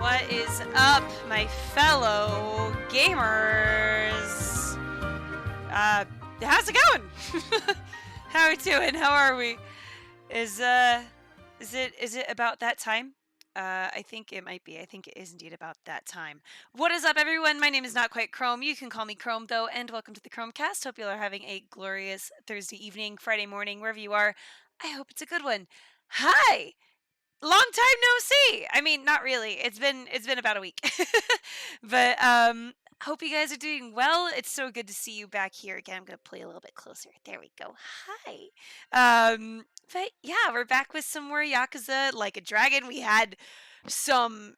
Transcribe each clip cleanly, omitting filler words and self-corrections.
What is up, my fellow gamers? How's it going? How are we doing? How are we? Is it about that time? I think it might be. I think it is indeed about that time. What is up, everyone? My name is NotQuiteChrome. You can call me Chrome, though, and welcome to the Chromecast. Hope you all are having a glorious Thursday evening, Friday morning, wherever you are. I hope it's a good one. Hi! Long time no see. I mean, not really. It's been about a week. But hope you guys are doing well. It's so good to see you back here again. I'm going to play a little bit closer. There we go. Hi. But yeah, we're back with some more Yakuza Like a Dragon. We had some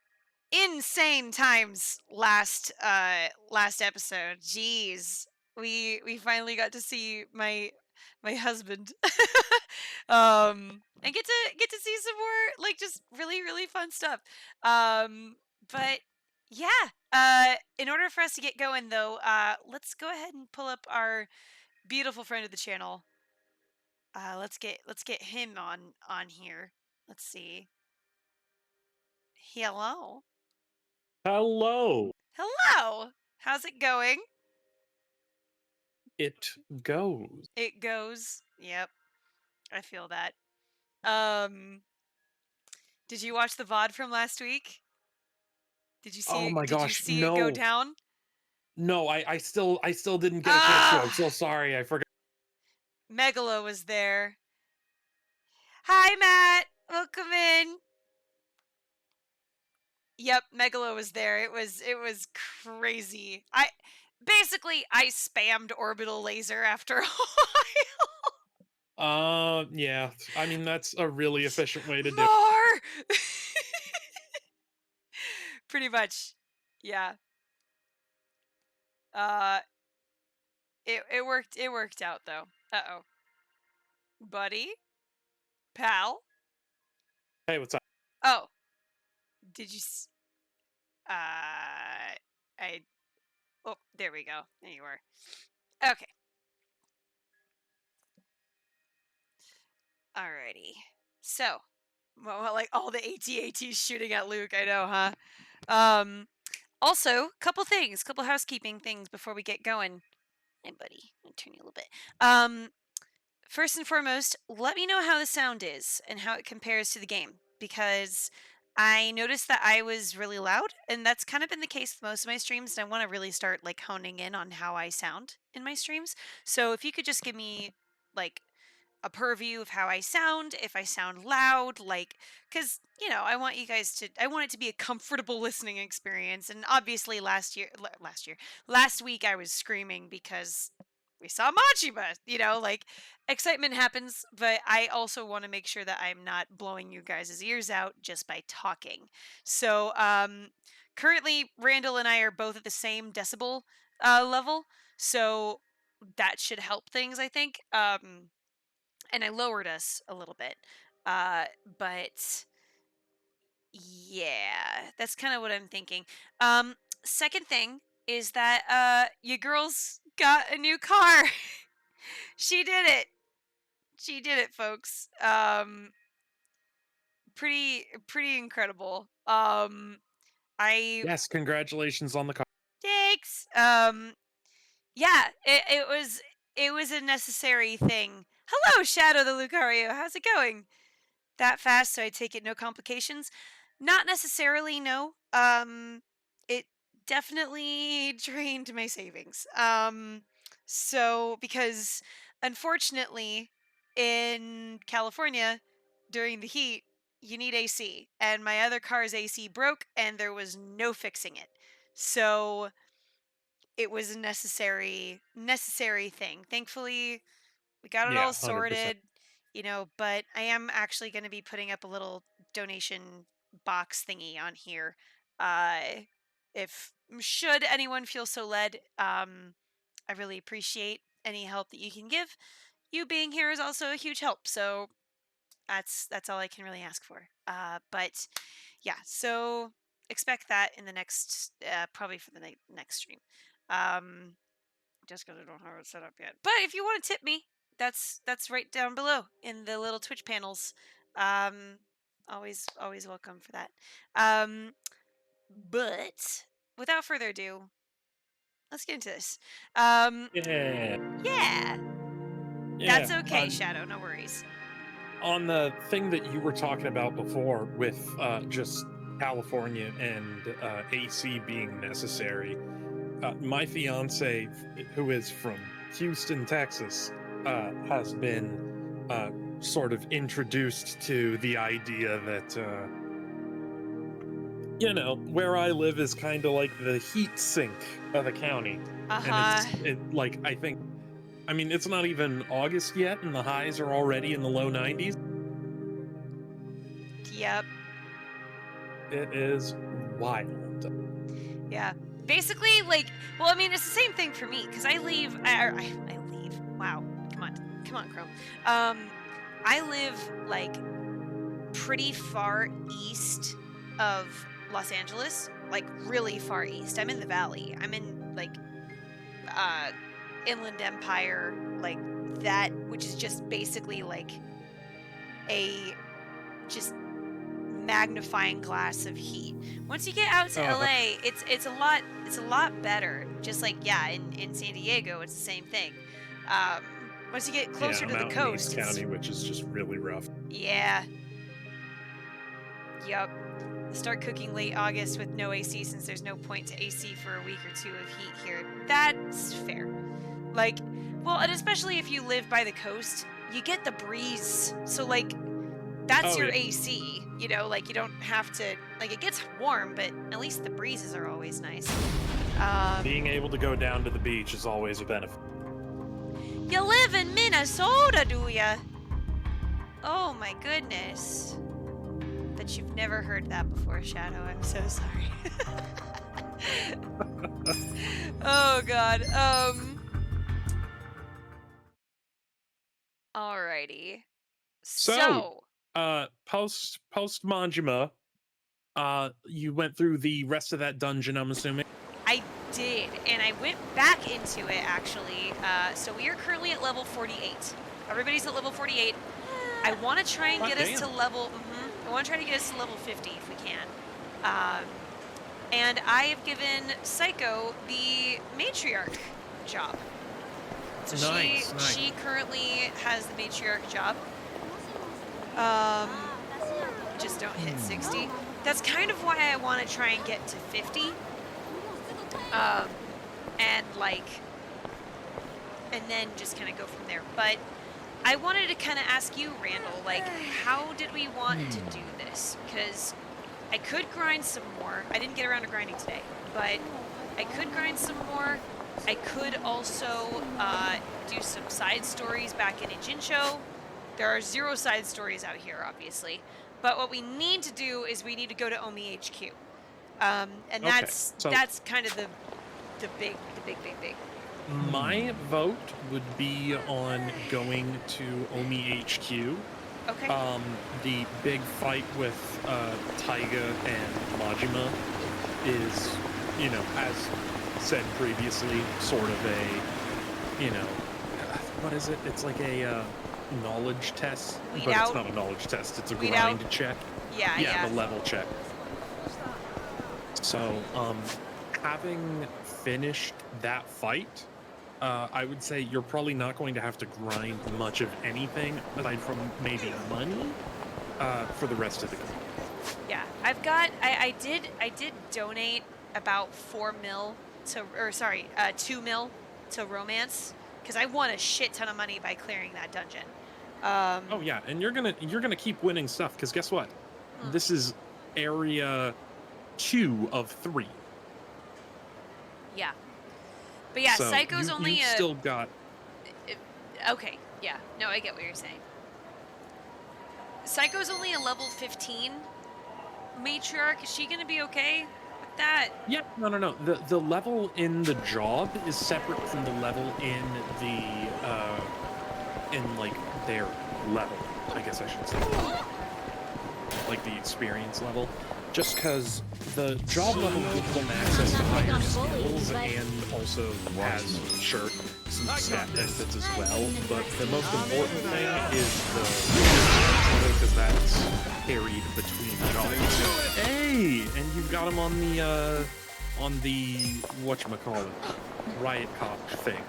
insane times last episode. Jeez. We finally got to see my husband and get to see some more like just really fun stuff. But yeah, in order for us to get going though, let's go ahead and pull up our beautiful friend of the channel. Let's get him on here. Let's see. Hello. Hello. Hello. How's it going? It goes. It goes. Yep. I feel that. Um did you watch the VOD from last week? Oh my Did you gosh, see it go no. down? No, I still didn't get a chance to. I'm Ah! so sorry. I forgot. Megalo was there. Hi, Matt. Welcome in. Yep, Megalo was there. It was crazy. I spammed orbital laser after a while. Yeah. I mean, that's a really efficient way to do it. More. Pretty much. Yeah. Uh it worked out though. Uh-oh. Buddy? Pal? Hey, what's up? Oh. Did you I oh, there we go. There you are. Okay. Alrighty. So, well, like all the AT-ATs shooting at Luke, I know, huh? Also, couple housekeeping things before we get going. Hey, buddy, let me turn you a little bit. First and foremost, let me know how the sound is and how it compares to the game, because I noticed that I was really loud, and that's kind of been the case with most of my streams, and I want to really start, like, honing in on how I sound in my streams. So if you could just give me, like, a purview of how I sound, if I sound loud, like, because, you know, I want it to be a comfortable listening experience. And obviously last week I was screaming because we saw Machima, you know, like, excitement happens, but I also want to make sure that I'm not blowing you guys' ears out just by talking. So, currently Randall and I are both at the same decibel level, so that should help things, I think. And I lowered us a little bit. But yeah, that's kind of what I'm thinking. Second thing is that your girl's got a new car. She did it. She did it, folks. Pretty incredible. I Yes, congratulations on the car. thanks. Yeah, it was a necessary thing. Hello, Shadow the Lucario. How's it going? That fast, so I take it no complications? Not necessarily, no. It definitely drained my savings. So because unfortunately in California during the heat, you need AC, and my other car's AC broke and there was no fixing it. So it was a necessary thing. Thankfully, we got it Yeah, all 100%. sorted, you know, but I am actually going to be putting up a little donation box thingy on here. If should anyone feel so led, I really appreciate any help that you can give. You being here is also a huge help, so that's all I can really ask for. But yeah, so expect that in the next, probably for the next stream. Just because I don't have it set up yet. But if you want to tip me, that's right down below in the little Twitch panels. Um, always welcome for that. Um, But without further ado, let's get into this. Um, Yeah, yeah, yeah. that's okay, Shadow. No worries. On the thing that you were talking about before with just California and AC being necessary, my fiance, who is from Houston, Texas, has been sort of introduced to the idea that where I live is kind of like the heat sink of the county, Uh and huh. like I mean it's not even August yet, and the highs are already in the low 90s. Yep. It is wild. Yeah. Basically, like, well, I mean, it's the same thing for me because I leave. I leave. Wow. Come on, Chrome. Um, I live like pretty far east of Los Angeles, like really far east. I'm in the valley. I'm in like uh Inland Empire, like that, which is just basically like a just magnifying glass of heat. Once you get out to Uh, LA, it's a lot better. Just like yeah, in San Diego, it's the same thing. Um, once you get yeah, closer to I'm the out in East coast, it's County, which is just really rough. yeah, yup. Start cooking late August with no AC since there's no point to AC for a week or two of heat here. That's fair. Like, well, and especially if you live by the coast, you get the breeze. So like that's Oh your yeah, AC, you know, like you don't have to like it gets warm, but at least the breezes are always nice. being able to go down to the beach is always a benefit. You live in Minnesota, do ya? Oh my goodness. Bet you've never heard that before, Shadow. I'm so sorry. Oh god. Alrighty. So, So post Manjima, you went through the rest of that dungeon, I'm assuming. I did, and I went back into it actually. So we are currently at level 48. Everybody's at level 48. I want to try and Hot get us to damn. level. I want to try to get us to level 50 if we can. Um, and I have given Psycho the matriarch job. So Nice, nice. she currently has the matriarch job. Um, just don't hit 60. That's kind of why I want to try and get to 50. And like, and then just kind of go from there. But I wanted to kind of ask you, Randall, like, how did we want to do this? Because I could grind some more. I didn't get around to grinding today, but I could grind some more. I could also do some side stories back in Ijincho. There are 0 side stories out here, obviously. But what we need to do is we need to go to Omi HQ. And Okay, so that's kind of the big. my vote would be on going to Omi HQ. Okay. The big fight with Taiga and Majima is, as said previously, sort of a, what is it? It's like a knowledge test, Weed but out. it's not a knowledge test. It's a Weed grind out. check. Yeah. The level check. So, having finished that fight, I would say you're probably not going to have to grind much of anything aside from maybe money for the rest of the game. Yeah. I did donate about 4 mil to, or sorry, 2 mil to romance because I won a shit ton of money by clearing that dungeon. Oh yeah, and you're gonna keep winning stuff because guess what? This is area 2 of 3. Yeah. But yeah, So Psycho's only you've a still got. okay. Yeah. No, I get what you're saying. Psycho's only a level 15 matriarch. Is she gonna be okay with that? Yeah, no. The level in the job is separate from the level in the like their level. I guess I should say, like the experience level. Just because the job level gives them access to higher skills and also has, sure, some stat benefits as well. But the most important thing is the because that's carried between jobs. Hey, and you've got him on the whatchamacallit, riot cop thing.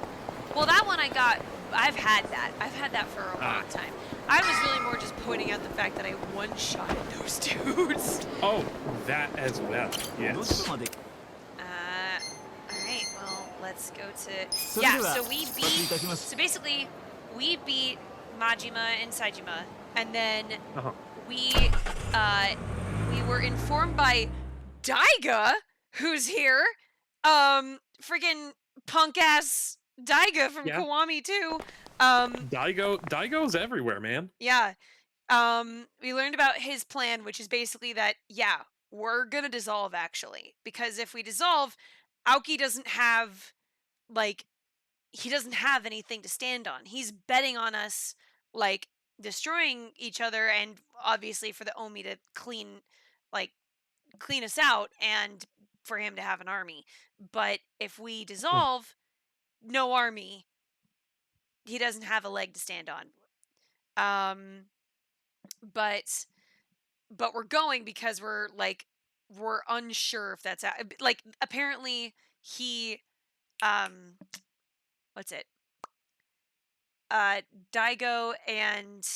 Well, that one I've had that. I've had that for a long time. I was really more just pointing out the fact that I one-shotted those dudes. Oh, that as well. Yes. Alright, well, let's go to... Yeah, so we beat... So basically, we beat Majima and Saejima, and then we were informed by Daiga, who's here, friggin' punk-ass Daiga from Kiwami too. Daigo's everywhere, man. Yeah. We learned about his plan, which is basically that, yeah, we're gonna dissolve actually. Because if we dissolve, Aoki doesn't have, like, he doesn't have anything to stand on. He's betting on us, like, destroying each other and obviously for the Omi to clean us out and for him to have an army. But if we dissolve, no army. He doesn't have a leg to stand on. But we're going because we're unsure if that's like apparently he what's it? Daigo and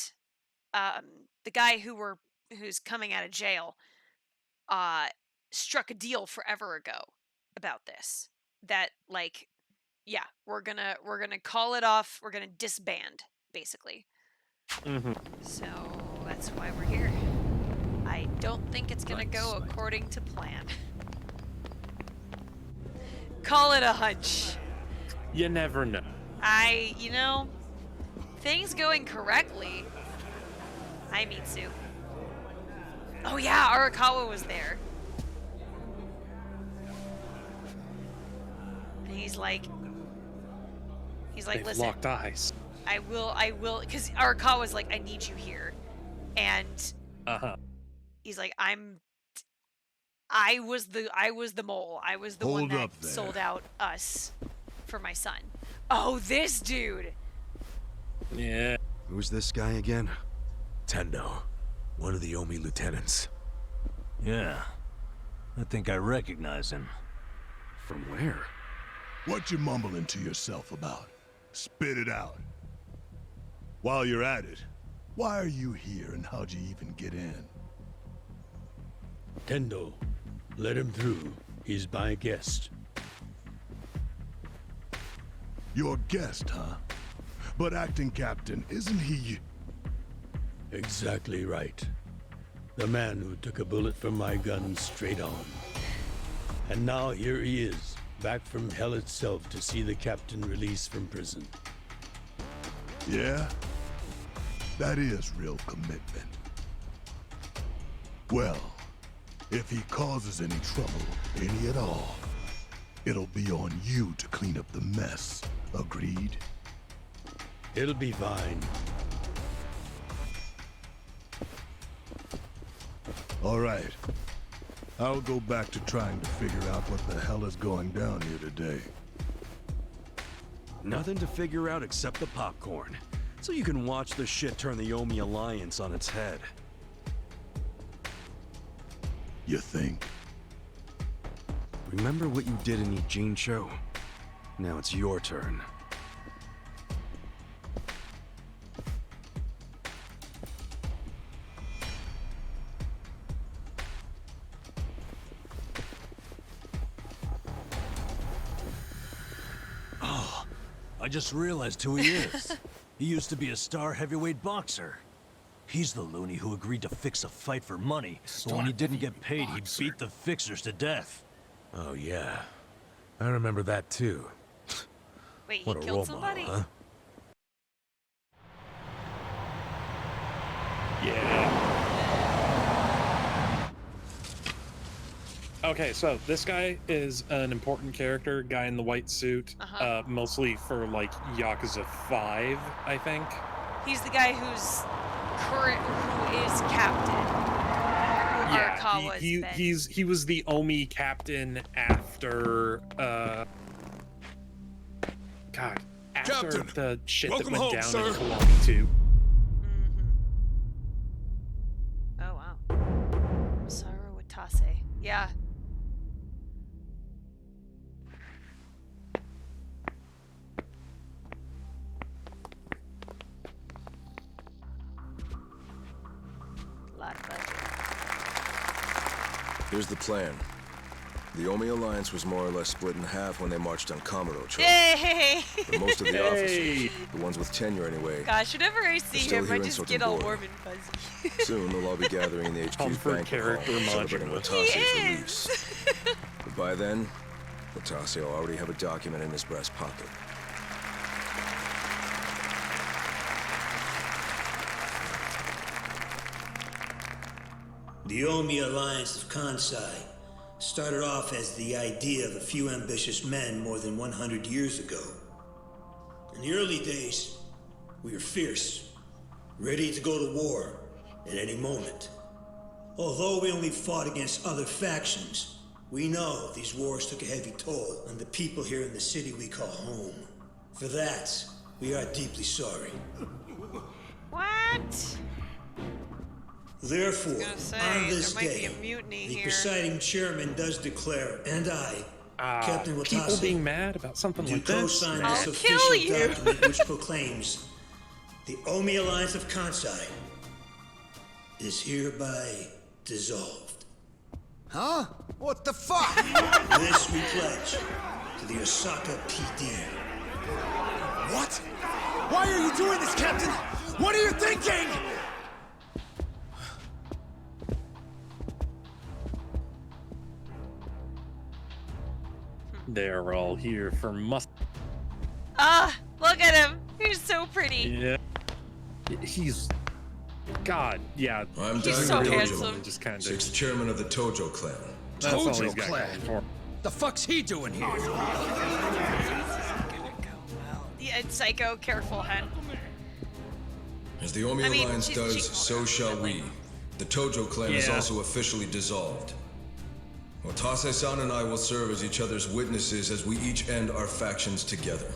the guy who's coming out of jail struck a deal forever ago about this. That like, yeah, we're gonna call it off. We're gonna disband, basically. So that's why we're here. I don't think it's gonna go according to plan. Call it a hunch. You never know. You know, things going correctly. Hi, Mitsu. Oh yeah, Arakawa was there. And he's like, They've listen. locked eyes. I will, because Arakawa's like, I need you here. And he's like, I was the mole. I was the one that sold out us for my son. Oh, this dude. Yeah. Who's this guy again? Tendo, one of the Omi lieutenants. Yeah, I think I recognize him. From where? What you mumbling to yourself about? Spit it out. While you're at it, why are you here and how'd you even get in? Tendo, let him through. He's my guest. Your guest, huh? But acting captain, isn't he... Exactly right. The man who took a bullet from my gun straight on. And now here he is, back from hell itself to see the captain released from prison. Yeah? That is real commitment. Well, if he causes any trouble, any at all, it'll be on you to clean up the mess. Agreed? It'll be fine. All right. I'll go back to trying to figure out what the hell is going down here today. Nothing to figure out except the popcorn. So you can watch the shit turn the Omi Alliance on its head. You think? Remember what you did in Ijincho? Now it's your turn. Oh, I just realized who he is. He used to be a star heavyweight boxer. He's the loony who agreed to fix a fight for money, but when he didn't get paid, he beat the fixers to death. Oh yeah, I remember that too. Wait, he What a killed role somebody? model, huh? Yeah. Okay, so this guy is an important character, guy in the white suit, mostly for like Yakuza 5, I think. He's the guy who is captain. Yeah, Arakawa's he was the Omi captain after Captain, the shit that welcome went home, down sir. in Kiwami 2. Oh wow. Saru Watase. Yeah. lot of budget. Here's the plan. The Omi Alliance was more or less split in half when they marched on Kamurocho. Hey! But most of the officers, the ones with tenure anyway, Gosh, whenever I see still him, I here in just get all Sotenboro. warm and fuzzy. soon they'll all be gathering in the HQ's Comfort banquet hall, character celebrating module. Watase's release. But by then, Watase will already have a document in his breast pocket. The Omi Alliance of Kansai started off as the idea of a few ambitious men more than 100 years ago. In the early days, we were fierce, ready to go to war at any moment. Although we only fought against other factions, we know these wars took a heavy toll on the people here in the city we call home. For that, we are deeply sorry. What? Therefore, gonna say, on this there might be day, a mutiny the here. presiding chairman does declare, and I, Captain People Watase, being mad about something do like this. co-sign man. this I'll kill official you. document which proclaims the Omi Alliance of Kansai is hereby dissolved. Huh? What the fuck? This we pledge to the Osaka PD. What? Why are you doing this, Captain? What are you thinking? They're all here for Ah, look at him. He's so pretty. Yeah. He's... God, yeah. I'm He's Daigo so Dojo, handsome. Just kind of... sixth chairman of the Tojo clan. That's all he's Tojo got clan. going for. The fuck's he doing here? Yeah, it's Psycho. Careful, hun. As the Omi I mean, Alliance she's does, cheap. so shall we. The Tojo clan is Yeah. also officially dissolved. Watase-san and I will serve as each other's witnesses as we each end our factions together.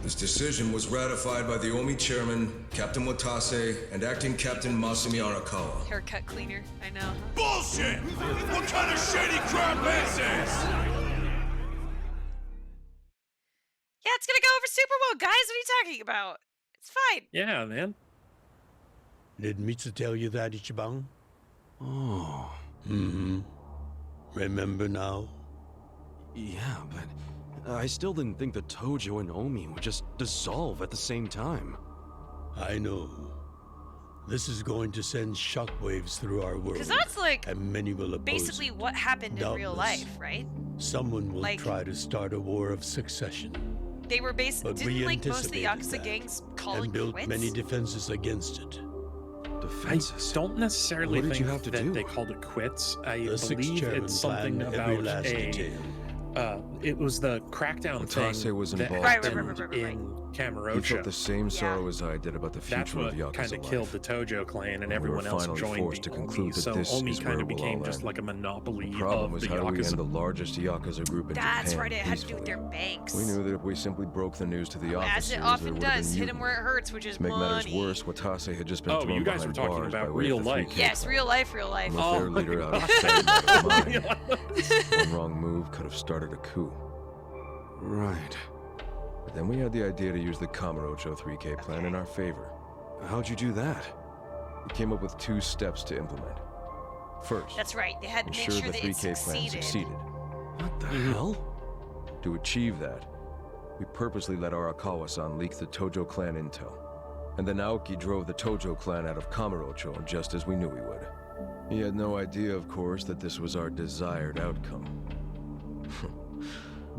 This decision was ratified by the Omi chairman, Captain Watase, and acting Captain Masumi Arakawa. Haircut cleaner. I know. Bullshit! What kind of shady crap is this? Yeah, it's gonna go over super well, guys. What are you talking about? It's fine. Yeah, man. Did Mitsu tell you that, Ichiban? Oh, Mm-hmm. Remember now? yeah, but I still didn't think the Tojo and Omi would just dissolve at the same time. I know. This is going to send shockwaves through our world. Because that's like and many will oppose basically it. what happened in real Doubtless. life, right? Someone will like- try to start a war of succession. They were But didn't we like most of the anticipated Yakuza that gangs call it and built quits? many defenses against it. I Defenses. don't necessarily What did think you have to that do? they called it quits. I The sixth believe chairman it's something planned every about last detail. it was the crackdown Watase thing was that involved happened too. Right. in He felt Kamurocho. the same Yeah. sorrow as I did about the That's future what of Yakuza kind of life. killed the Tojo clan, and We were everyone else finally joined forced to the conclude Omi. that So this Omi is kind where of we'll became all just end. like a monopoly The problem of was the how do we end Yakuza. the largest Yakuza group in That's Japan right. It had to do with peacefully? their banks. We knew that if we simply broke the news to the As officers, it there often would have does, been hit him where it mutiny. hurts, which is To make matters money. worse, Watase had just been Oh, thrown you guys behind were talking bars about by way real of the life. 3K Yes, clan. real life, real life. With Oh their my leader out God. of sight, one wrong move could have started a coup. Right. But then we had the idea to use the Kamurocho 3K plan in our favor. How'd you do that? We came up with 2 steps to implement. First, That's right. They had to make ensure sure the that it 3K plan succeeded. succeeded. What the hell? To achieve that, we purposely let Arakawa-san leak the Tojo clan intel. And then Aoki drove the Tojo clan out of Kamurocho just as we knew he would. He had no idea, of course, that this was our desired outcome.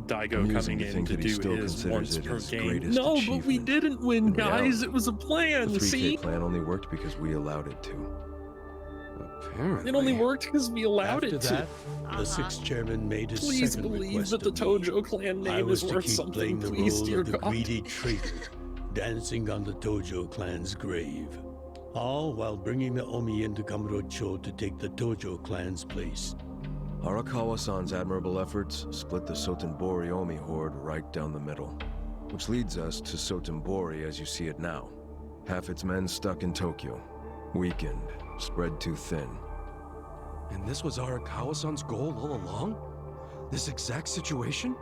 Daigo Amusing coming to in think to that he do still his considers once it per his game. greatest No, but we achievement. didn't win, In guys. reality, It was a plan. The 3K See, plan only worked because we allowed it to. Apparently. it only worked because we allowed After it that, to. the sixth chairman made his Please second believe request that the of me. Tojo clan I name was is to worth keep something. playing the Please, role dear of the God. greedy traitor, dancing on the Tojo clan's grave. All while bringing the Omi into Kamurocho to take the Tojo clan's place. Arakawa-san's admirable efforts split the Sotenbori Omi horde right down the middle. Which leads us to Sotenbori as you see it now. Half its men stuck in Tokyo. Weakened, spread too thin. And this was Arakawa-san's goal all along? This exact situation?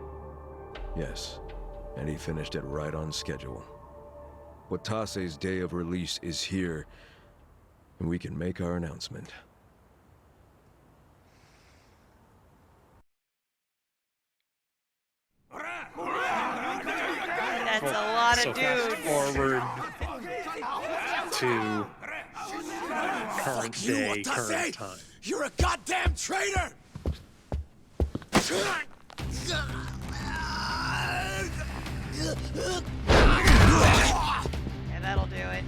Yes, and he finished it right on schedule. Watase's day of release is here, and we can make our announcement. That's a lot So of fast dudes. forward to current Fuck you, day, Watase! current time. You're a goddamn traitor! Yeah, that'll do it.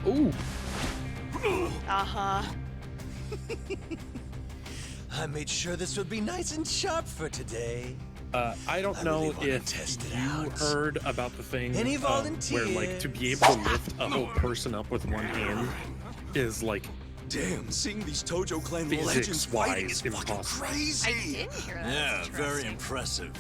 Ooh. Uh-huh. I made sure this would be nice and sharp for today. I don't I know really wanna if test it you out. heard about the thing Any where, like, to be able to lift a whole person up with one hand is, like, Damn, seeing these Tojo clan legends fighting is physics-wise fucking impossible. I crazy. didn't hear that. Yeah, That's very interesting. impressive.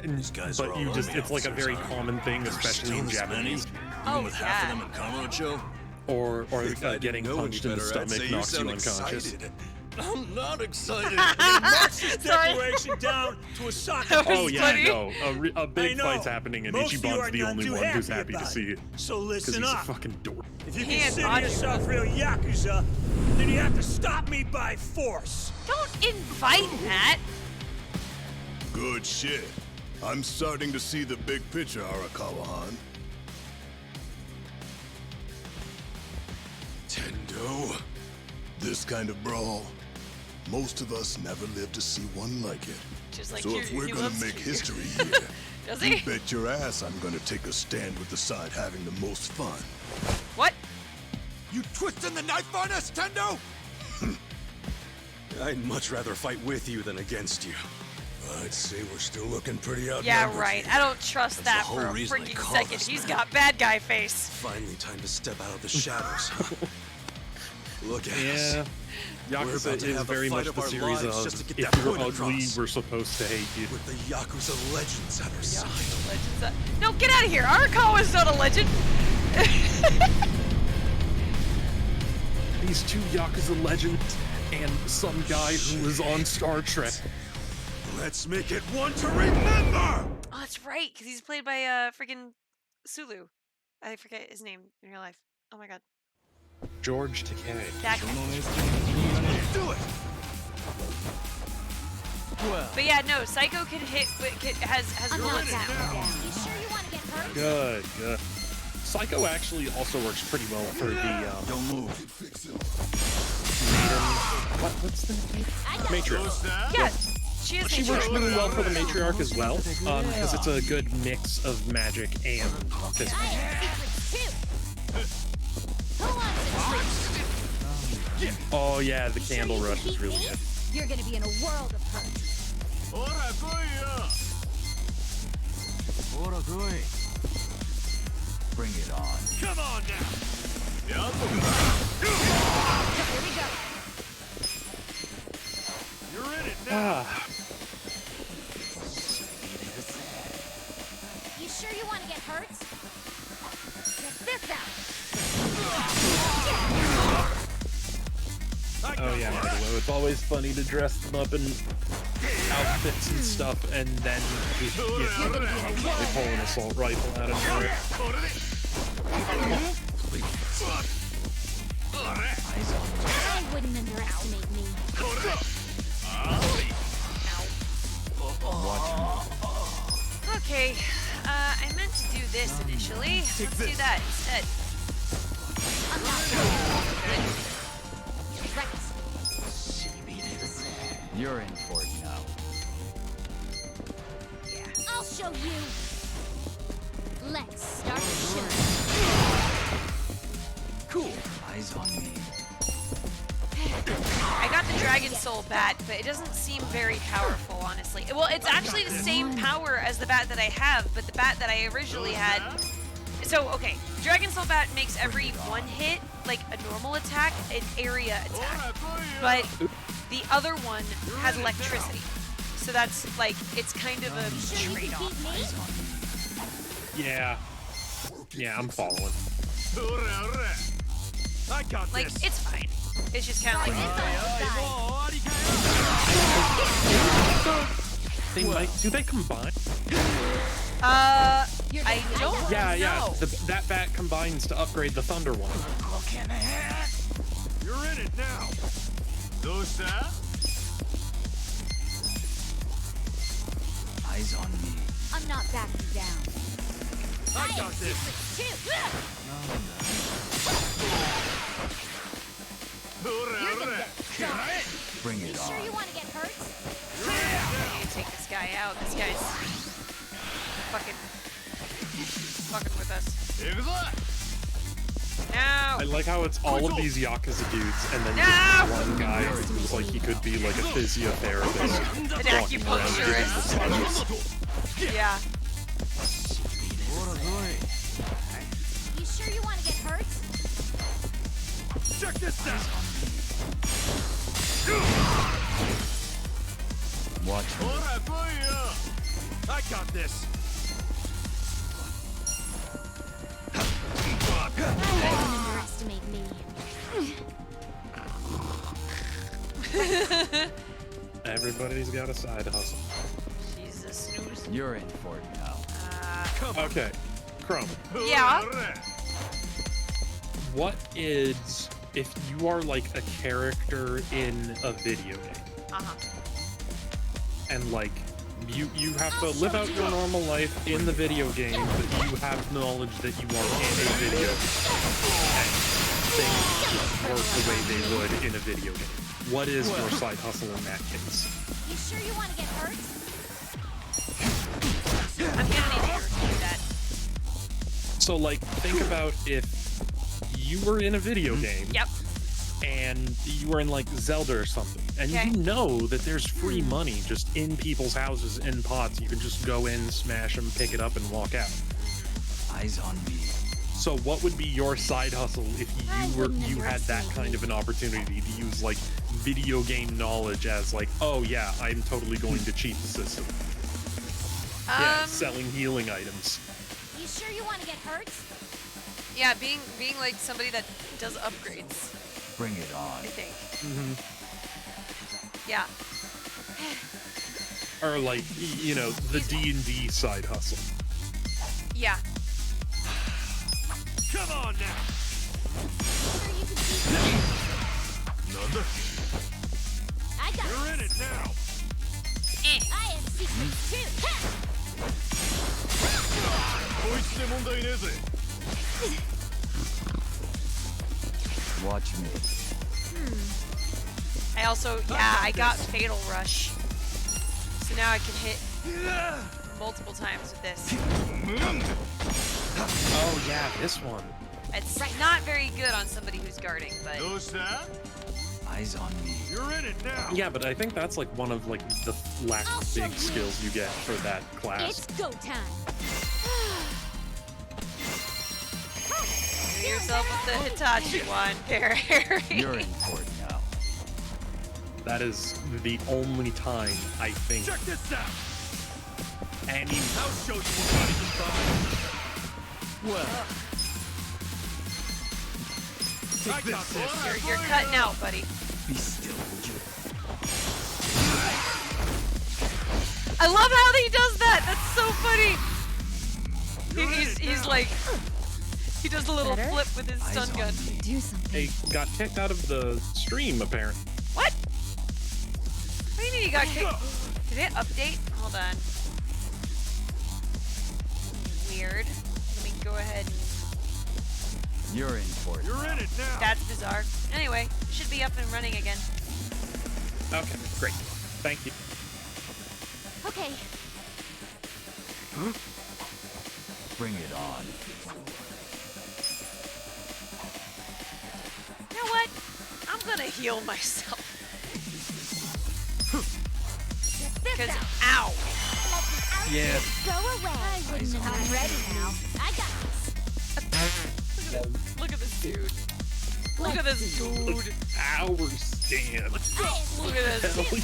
And, These guys but are you all just, army it's like a officers, very huh? common thing, There's especially still in this many? Japanese. Oh, Even with half of yeah. them in Kamurocho? Or If I getting didn't know punched any in the better, I'd stomach say you knocks you sound unconscious. excited. I'm not excited. Sorry. Declaration down to a socket. That was Oh yeah, funny. no, a I big know. fight's happening, and Most of you Ichiban's are the not only too one who's happy happy to about see it. it So because listen he's a up. fucking dork. If you He ain't consider dodging yourself real Yakuza, then you have to stop me by force. Don't invite that. Good shit. I'm starting to see the big picture, Arakawa-han. Tendo. This kind of brawl, most of us never lived to see one like it. Just like So if we're he gonna loves make you. history here, Does you he? bet your ass I'm gonna take a stand with the side having the most fun. What? You twisting the knife on us, Tendo? I'd much rather fight with you than against you. I'd say we're still looking pretty outnumbered. Yeah, right. I don't trust that the for whole a reason they freaking call second. us, He's man. got bad guy face. Finally time to step out of the shadows, huh? Look at us. Yeah, We're Yakuza about to is have the very fight much of the our series lives of just to get if that you're point ugly, across. we're supposed to hate you. With the Yakuza legends at our side. No, get out of here. Arakawa's not a legend. These two Yakuza legends and some guy who was on Star Trek. Let's make it one to remember! Oh, that's right, because he's played by freaking Sulu. I forget his name in real life. Oh my god. George Takei. That guy. Do it! But yeah, no, Psycho can hit. Has I'm not bullets that now. one down. You sure you want to get hurt? Good, good. Psycho actually also works pretty well for the Don't move. what's the name? I got Matriarch. Yeah, she is. She works mature. really well for the matriarch as well, because it's a good mix of magic and physics. I have secrets too. Who wants a treat? Oh yeah, the You sure candle you can rush is beat really me? good. You're gonna be in a world of hurt. Bring it on. Come on now. Here we go. You're in it now. You sure you want to get hurt? Check this out. Oh yeah, Milo. It's always funny to dress them up in outfits and stuff, and then they pull an assault rifle out of nowhere. I wouldn't underestimate me. Okay, I meant to do this initially. Let's do that instead. I'm not right. You're in for it now. Yeah. I'll show you. Let's start the show. Cool. Eyes on me. I got the Dragon Soul bat, but it doesn't seem very powerful, honestly. Well, it's actually the same power as the bat that I have, but the bat that I originally had... So, okay, Dragon Soul bat makes every one hit, like a normal attack, an area attack. But the other one has electricity. So that's, like, it's kind of a Sure you can trade-off. beat me? Yeah. Yeah, I'm following. I got Like, this. it's fine. It's just kind of like... They might. Do they combine? I don't know. That bat combines to upgrade the Thunder one. You're in it now. Eyes on me. I'm not backing down. I got this. You're gonna get stomped. Bring You it sure on. you want to get hurt? I need to take this guy out. This guy's fucking with us. No. I like how it's all of these Yakuza dudes, and then No! just one guy who's like he could be like a physiotherapist. An walking around giving acupuncturist. massages. Yeah. You sure you want to get hurt? Check this out. Watch me. I got this. Don't underestimate me. Everybody's got a side hustle. She's a snooze. You're in for it now. Okay, Chrome. Yeah. What is if you are like a character in a video game Uh-huh. and like you have to live out your normal life in the video game, but you have knowledge that you are in a video game and things work the way they would in a video game. What is your side hustle in that case? You sure you want to get hurt? I'm gonna need to review that. So like think about if you were in a video game Yep. and you were in like Zelda or something, and Okay. you know that there's free money just in people's houses in pots. You can just go in, smash them, pick it up, and walk out. Eyes on me. So what would be your side hustle if you had that kind of an opportunity to use like video game knowledge as like, oh yeah, I'm totally going to cheat the system. Yeah, selling healing items. You sure you want to get hurt? Yeah, being like somebody that does upgrades, Bring it on. I think. Mm-hmm. Yeah. Or like, you know, the D&D side hustle. Yeah. Come on now. Sure you can see me? I got You're in this. it now. I have secrets too. Ha! Watch me. I also, I got Fatal Rush. So now I can hit multiple times with this. Oh yeah, this one. It's not very good on somebody who's guarding, but Eyes on me. You're in it now. Yeah, but I think that's like one of like the last big skills you get for that class. It's go time. do yourself with the Hitachi one, Harry. You're in for it now. That is the only time I think Check this out. any I'll show you what money can buy. Well, I got this. You're cutting out, buddy. be still, would you? I love how he does that. That's so funny. He's like, he does a little flip with his stun Eyes on gun. me. Do something. Hey, got kicked out of the stream apparently. What? What do you mean you got kicked? Did it update? Hold on. Weird. Let me go ahead and... You're in for it. You're in it now. That's bizarre. Anyway, should be up and running again. Okay, great. Thank you. Okay. Bring it on. You know what? I'm gonna heal myself. Because, ow. Yeah. Go away. I wouldn't have been ready now. I got this. Look at this dude. Look at this dude. Hour stand. Look at this. Hell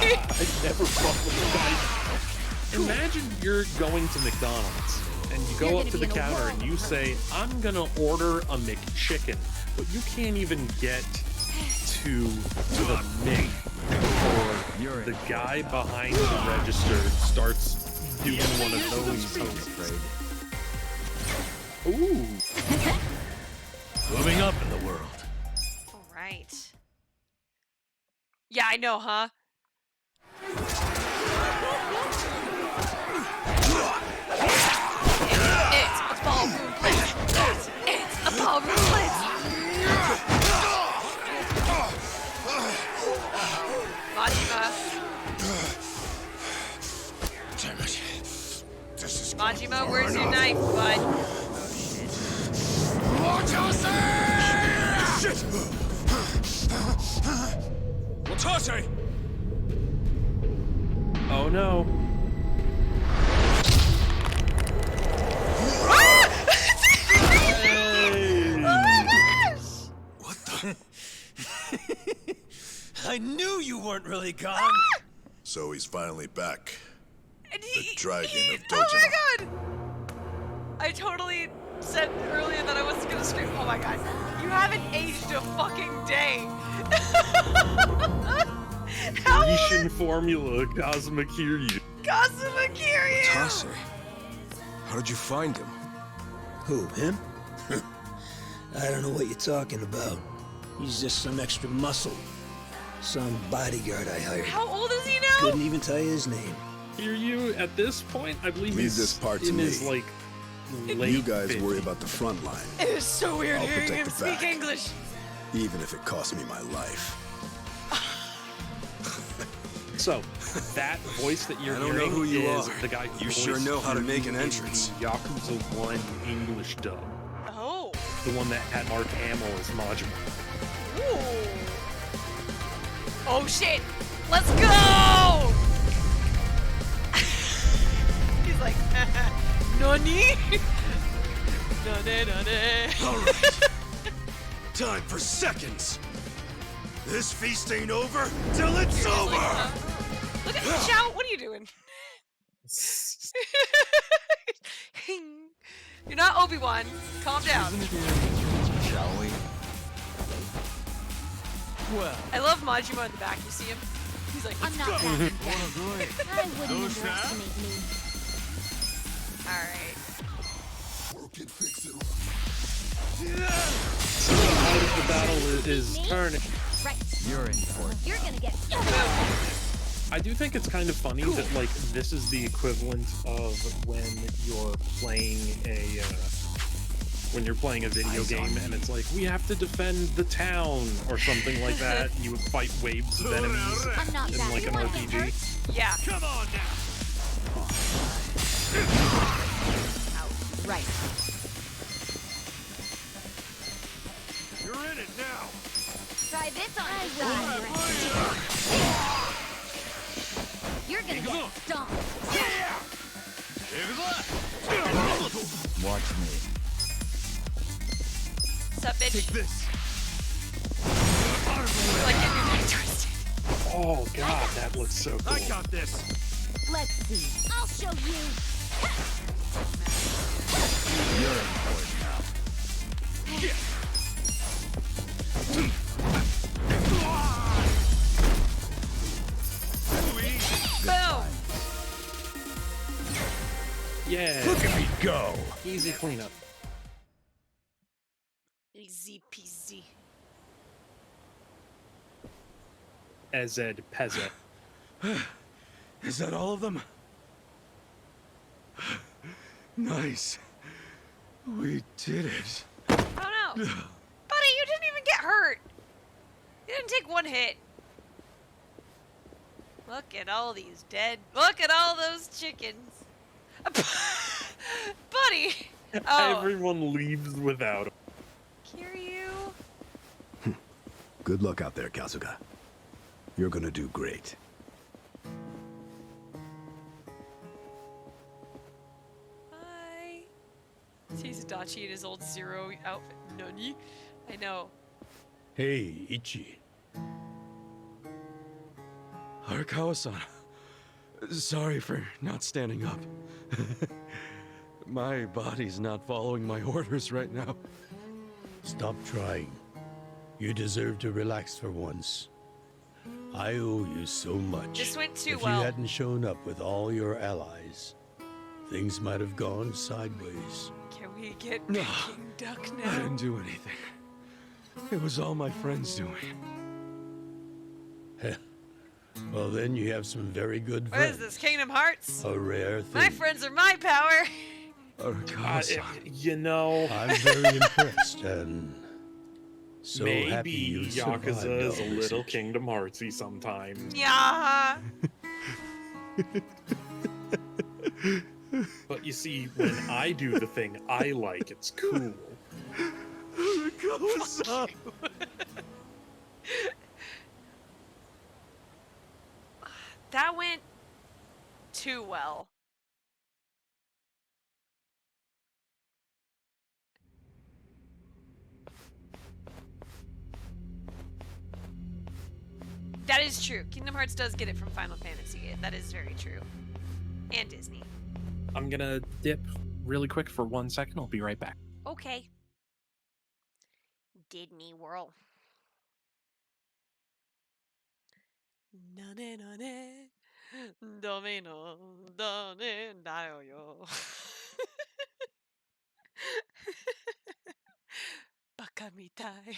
yeah. I never thought of that. Imagine you're going to McDonald's and you go up to the counter and you say, I'm gonna order a McChicken, but you can't even get to the Mc before the guy behind the register starts doing one of those. I'm afraid. Ooh. Moving up in the world. All right. Yeah, I know, huh? It's a ballroom blitz. It's a ballroom blitz. Majima. Damn it. This is Majima, where's your knife, bud? Shit! Watase! Oh no. What the? I knew you weren't really gone. So he's finally back. And The dragon of Oh Dojima. my god! I totally said earlier that I wasn't gonna scream. Oh my god. You haven't aged a fucking day. How Grecian formula, Kazuma Kiryu. Kazuma Kiryu! Tase, how did you find him? Who, him? I don't know what you're talking about. He's just some extra muscle. Some bodyguard I hired. How old is he now? Couldn't even tell you his name. Kiryu, at this point, I believe Leave he's this part to in me. his, like, late You guys 50s. worry about the front line, It is so weird I'll hearing protect him the speak back. English. even if it costs me my life. So, that voice that you're I don't know hearing who you is are. the guy who You sure voiced know how to Kiryu make an in entrance. the Yakuza 1 English dub. Oh. The one that had Mark Hamill as Majima. Ooh. Oh shit! Let's go! He's like, Nani? Nani, nani. All right. Time for seconds. This feast ain't over till it's over. Look at shout! What are you doing? You're not Obi-Wan. Calm down. Shall we? Well, I love Majima in the back. You see him? He's like, I'm let's not go. backing down. I wouldn't underestimate me. All right. So, how the battle is turning. Right. you're in for it. You're gonna get. I do think it's kind of funny that, like, this is the equivalent of when you're playing a video game and it's like, we have to defend the town or something like that. You would fight waves of enemies I'm not in bad. like You an wanna get RPG. hurt? Yeah. Come on now! Right. You're in it now! Try this on your side. You're gonna get stomped. Watch me. What's up, bitch? Take this. Like, get your neck twisted. Oh god, that looks so cool. I got this! Let's see. I'll show you. You're in for it now. Boom. Yeah, Look at me go. easy cleanup. Easy peasy. Ezed Pezet. Is that all of them? Nice. We did it. Oh no. Buddy, you didn't even get hurt. You didn't take one hit. Look at all these dead. Look at all those chickens. Buddy. Oh. Everyone leaves without him. Kiryu. Good luck out there, Kazuga. You're gonna do great. Hi. Sees Adachi in his old Zero outfit. Nani? I know. Hey, Ichi. Arakawa-san. Sorry for not standing up. My body's not following my orders right now. Stop trying. You deserve to relax for once. I owe you so much. This went too if well. you hadn't shown up with all your allies, things might have gone sideways. Can we We get No. Peking duck I now. didn't do anything. It was all my friends doing. Well, then you have some very good What is friends. this, Kingdom Hearts? A rare thing. My friends are my power. You know, I'm very impressed and so happy maybe you survived Yakuza is a all little this. Kingdom Heartsy sometimes. Yeah. But you see, when I do the thing I like, it's cool. That went too well. That is true. Kingdom Hearts does get it from Final Fantasy. That is very true. And Disney. I'm gonna dip really quick for 1 second. I'll be right back. Okay. Disney World. Nane nane, domino, dane, dayo. Baka mitai.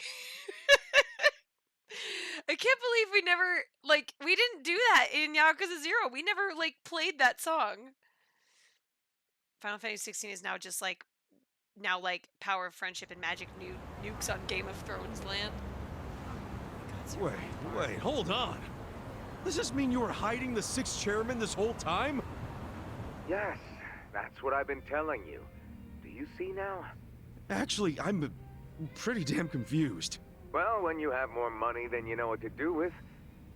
I can't believe we never, like, we didn't do that in Yakuza 0. We never, like, played that song. Final Fantasy 16 is now just, like, power of friendship and magic nukes on Game of Thrones land. Wait, hold on. Does this mean you were hiding the 6th chairman this whole time? Yes, that's what I've been telling you. Do you see now? Actually, I'm pretty damn confused. Well, when you have more money than you know what to do with,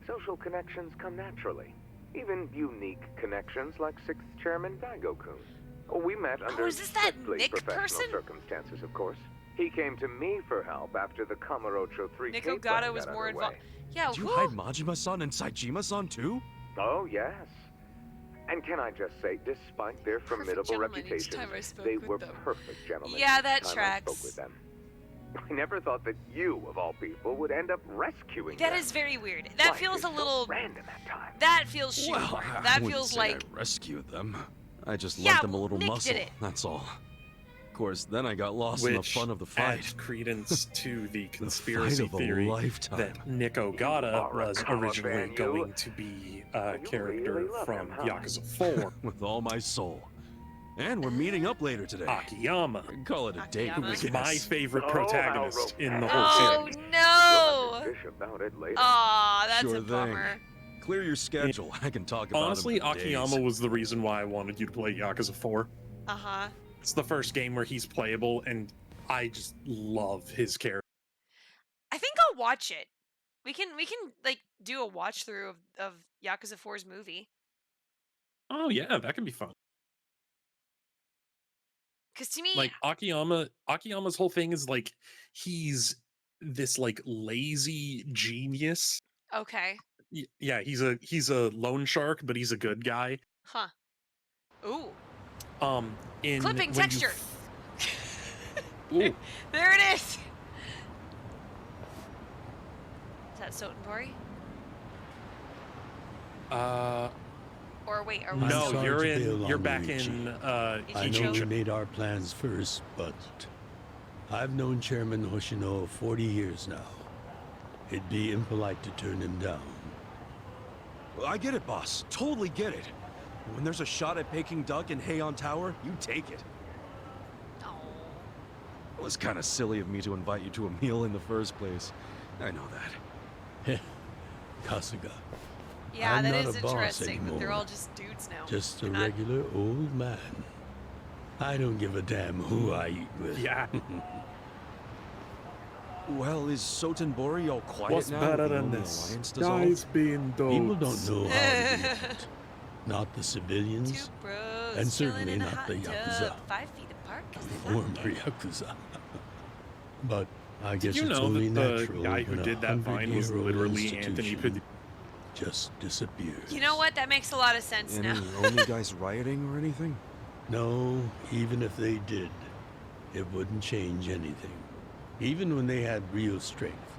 social connections come naturally. Even unique connections like 6th Chairman Daigo-kun. We met under is this that strictly Nick professional person? circumstances, of course. He came to me for help after the Kamurocho 3 Nick tape Ogata run was got more underway. involved. Yeah, Did you who? hide Majima-san and Saejima-san too? Oh, yes. And can I just say, despite their formidable gentlemen each reputations, time I spoke they with were them. perfect gentlemen. Yeah, each that time I tracks. spoke with them. I never thought that you, of all people, would end up rescuing That them. is very weird. That Life feels is a so little random at times. That feels shoehorned. Well, I That wouldn't feels say like I rescued them. I just Yeah, lent them a well, little Nick did muscle, it. that's all. Of course, then I got lost in the Which fun of the adds fight. credence to the fight conspiracy of a theory lifetime. that Nick Ogata are a was Kama originally fan, you. going to be a You character really love from him, huh? Yakuza 4, With all my soul. And we're meeting up later today. Akiyama, Call it a date, Akiyama? I who was my guess. favorite Oh, protagonist how in the whole Oh series. no! You'll have to fish about it later. Aw, that's Sure a thing. bummer. Clear your schedule. I can talk about Honestly, him for days. Akiyama was the reason why I wanted you to play Yakuza 4. Uh-huh. It's the first game where he's playable, and I just love his character. I think I'll watch it. We can like do a watch through of Yakuza 4's movie. Oh yeah, that can be fun. Cause to me, Like Akiyama's whole thing is like he's this like lazy genius. okay. Yeah, he's a loan shark, but he's a good guy. Huh. Ooh. In Clipping when texture. Ooh. There it is. Is that Sotenbori? Or wait, are we I'm No, sorry you're to bail you're on back Luigi. in I know we Ichijo. made our plans first, but I've known Chairman Hoshino 40 years now. It'd be impolite to turn him down. Well, I get it, boss. Totally get it. When there's a shot at Peking Duck in Heian Tower, you take it. Oh. It was kind of silly of me to invite you to a meal in the first place. I know that. Kasuga, Yeah, I'm that not is a boss interesting, but they're anymore. all just dudes now. just a They're not- regular old man. I don't give a damn who I eat with. Yeah. Well, is Sotenbori all quiet What's now? better The than only this? alliance Guys dissolved? being dogs. People don't know how to be attacked. Not the civilians, Two bros and chilling certainly in a not hot the Yakuza. tub, 5 feet apart 'cause the they're not former gay. Yakuza. But I guess Did you it's know only that the natural guy who when a did that vine was 100-year-old literally Anthony institution just disappears. You know what? That makes a lot of sense Any now. only guys rioting or anything? No, even if they did, it wouldn't change anything. Even when they had real strength,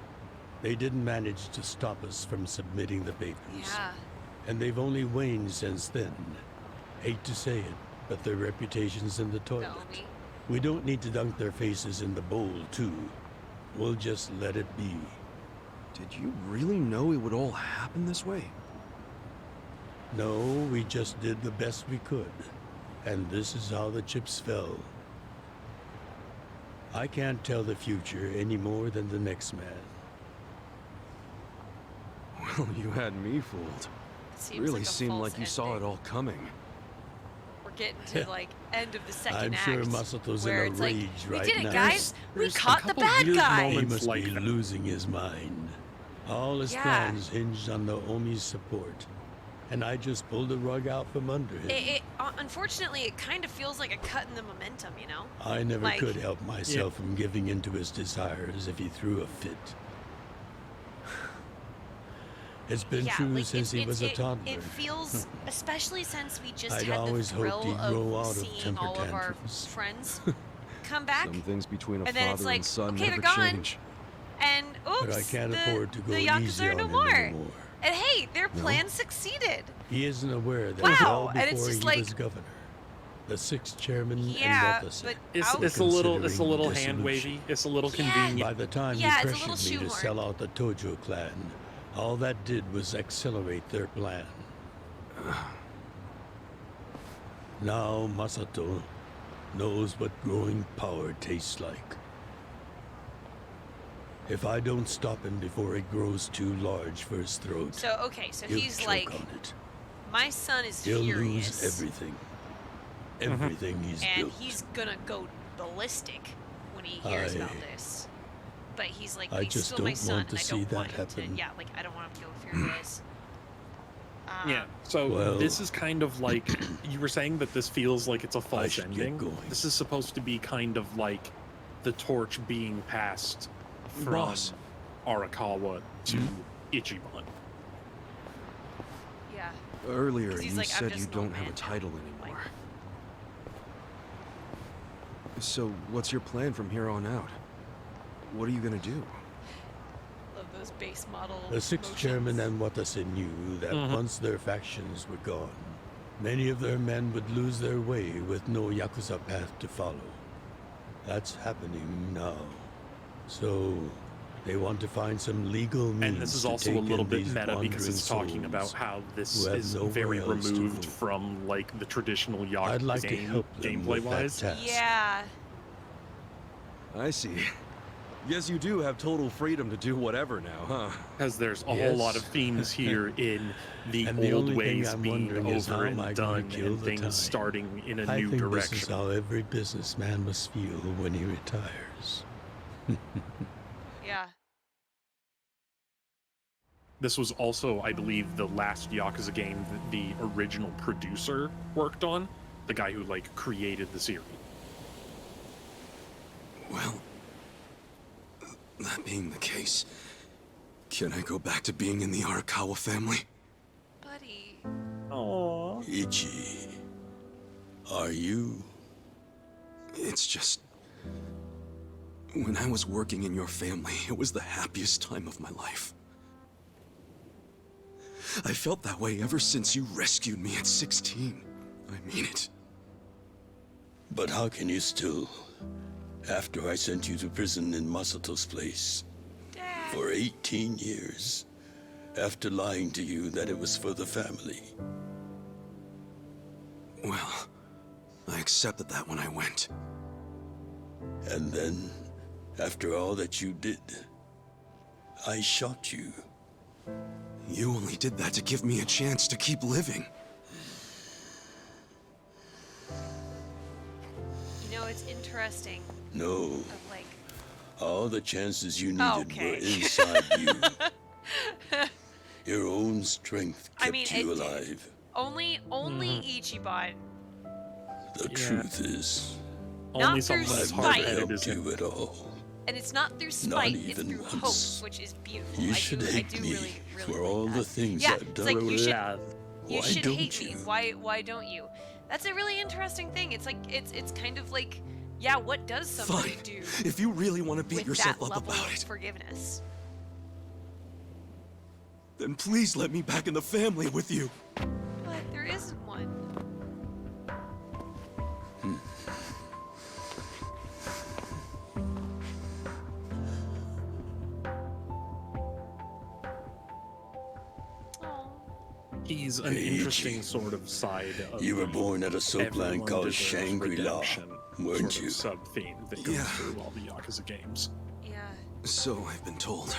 they didn't manage to stop us from submitting the papers. Yeah. And they've only waned since then. Hate to say it, but their reputation's in the toilet. No, me. We don't need to dunk their faces in the bowl, too. We'll just let it be. Did you really know it would all happen this way? No, we just did the best we could. And this is how the chips fell. I can't tell the future any more than the next man. Well, you had me fooled. Seems Really like a seemed false like you saw it ending. all coming. We're getting to like end of the second I'm act. sure Masato's where in a it's like, rage we right did it, now. guys. We There's a caught the couple bad weird guy. He moments must like be that. losing his mind. All his Yeah. plans hinged on the Omi's support. And I just pulled the rug out from under him. Unfortunately, it kind of feels like a cut in the momentum, you know? I never like- could help myself from giving in to his desires if he threw a fit. It's been Yeah, true like, since he was a toddler. It feels, especially since we just I'd had the always hoped thrill he'd grow of out of seeing temper all of our tantrums. friends come back, Some things between a and then it's father like, and son okay, never they're gone. change. and oops, But I can't afford to go the Yakuza easy are on no him more. anymore. And hey, their plan succeeded. He isn't aware that Wow, well and it's before just he like- was governor. The sixth chairman Yeah, and Yakuza but It's, out- it's a little considering hand dissolution. wavy. It's a little Yeah. convenient. By the time Yeah, he it's a little pressured me to shoehorned. sell out the Tojo clan, all that did was accelerate their plan. Now Masato knows what growing power tastes like. If I don't stop him before it grows too large for his throat, So okay, so he'll he's choke like, on it. my son is He'll furious, lose everything. Everything he's and built. he's gonna go ballistic when he hears about this. But he's like, I he's just still my don't son, want to and I see don't that want him to. happen. Yeah, like I don't want him to go furious. Yeah. So Well, this is kind of like you were saying that this feels like it's a false should get ending. going. This is supposed to be kind of like the torch being passed from Boss. Arakawa to Ichiban. Yeah. Earlier, 'Cause he's you like, I'm said just you an don't old have a man now. title anymore. So, what's your plan from here on out? What are you gonna do? Love those base model. The sixth chairman and Watase knew that once their factions were gone, many of their men would lose their way with no Yakuza path to follow. That's happening now. So, they want to find some legal means And this is to also take a little in bit these meta because it's wandering talking about souls how this who have is nowhere very else to removed go. from like the traditional Yakuza I'd like to game, help them gameplay with that wise. task. Yeah. I see. Guess you do have total freedom to do whatever now, huh? Because there's a whole lot of Yes. themes here in the And the old only thing ways I'm being wondering is how over am I and gonna done kill and the things time? starting in a I new think direction. this is how every businessman must feel when he retires. Yeah. This was also, I believe, the last Yakuza game that the original producer worked on, the guy who like created the series. Well, that being the case, can I go back to being in the Arakawa family? Buddy. Aww. Ichi, are you? It's just... When I was working in your family, it was the happiest time of my life. I felt that way ever since you rescued me at 16. I mean it. But how can you still, after I sent you to prison in Masato's place Dad. for 18 years, after lying to you that it was for the family? Well, I accepted that when I went. And then, after all that you did, I shot you. You only did that to give me a chance to keep living. You know, it's interesting. No, Of like, all the chances you needed Okay. were inside you. Your own strength kept I mean, you it did. alive. only Ichiban. The Yeah. truth is, Not Only through someone as spite. hard-headed helped as him. you at all. And it's not through spite, it's even through hope, once. which is beautiful. You I should do, I hate do me really, really for like all that. the things Yeah, I've it's done. like you should, Yeah. you Why should don't hate you? me. Why don't you? That's a really interesting thing. It's like it's kind of like, yeah, what does somebody Fine. do If you really want to beat with yourself that up level about of it, forgiveness? then please let me back in the family with you. But there isn't one. He's an interesting sort of side of You were born at a soap land everyone called deserves Shangri-La, redemption weren't sort you? of sub-theme that goes through all the Yakuza games. Yeah. So I've been told.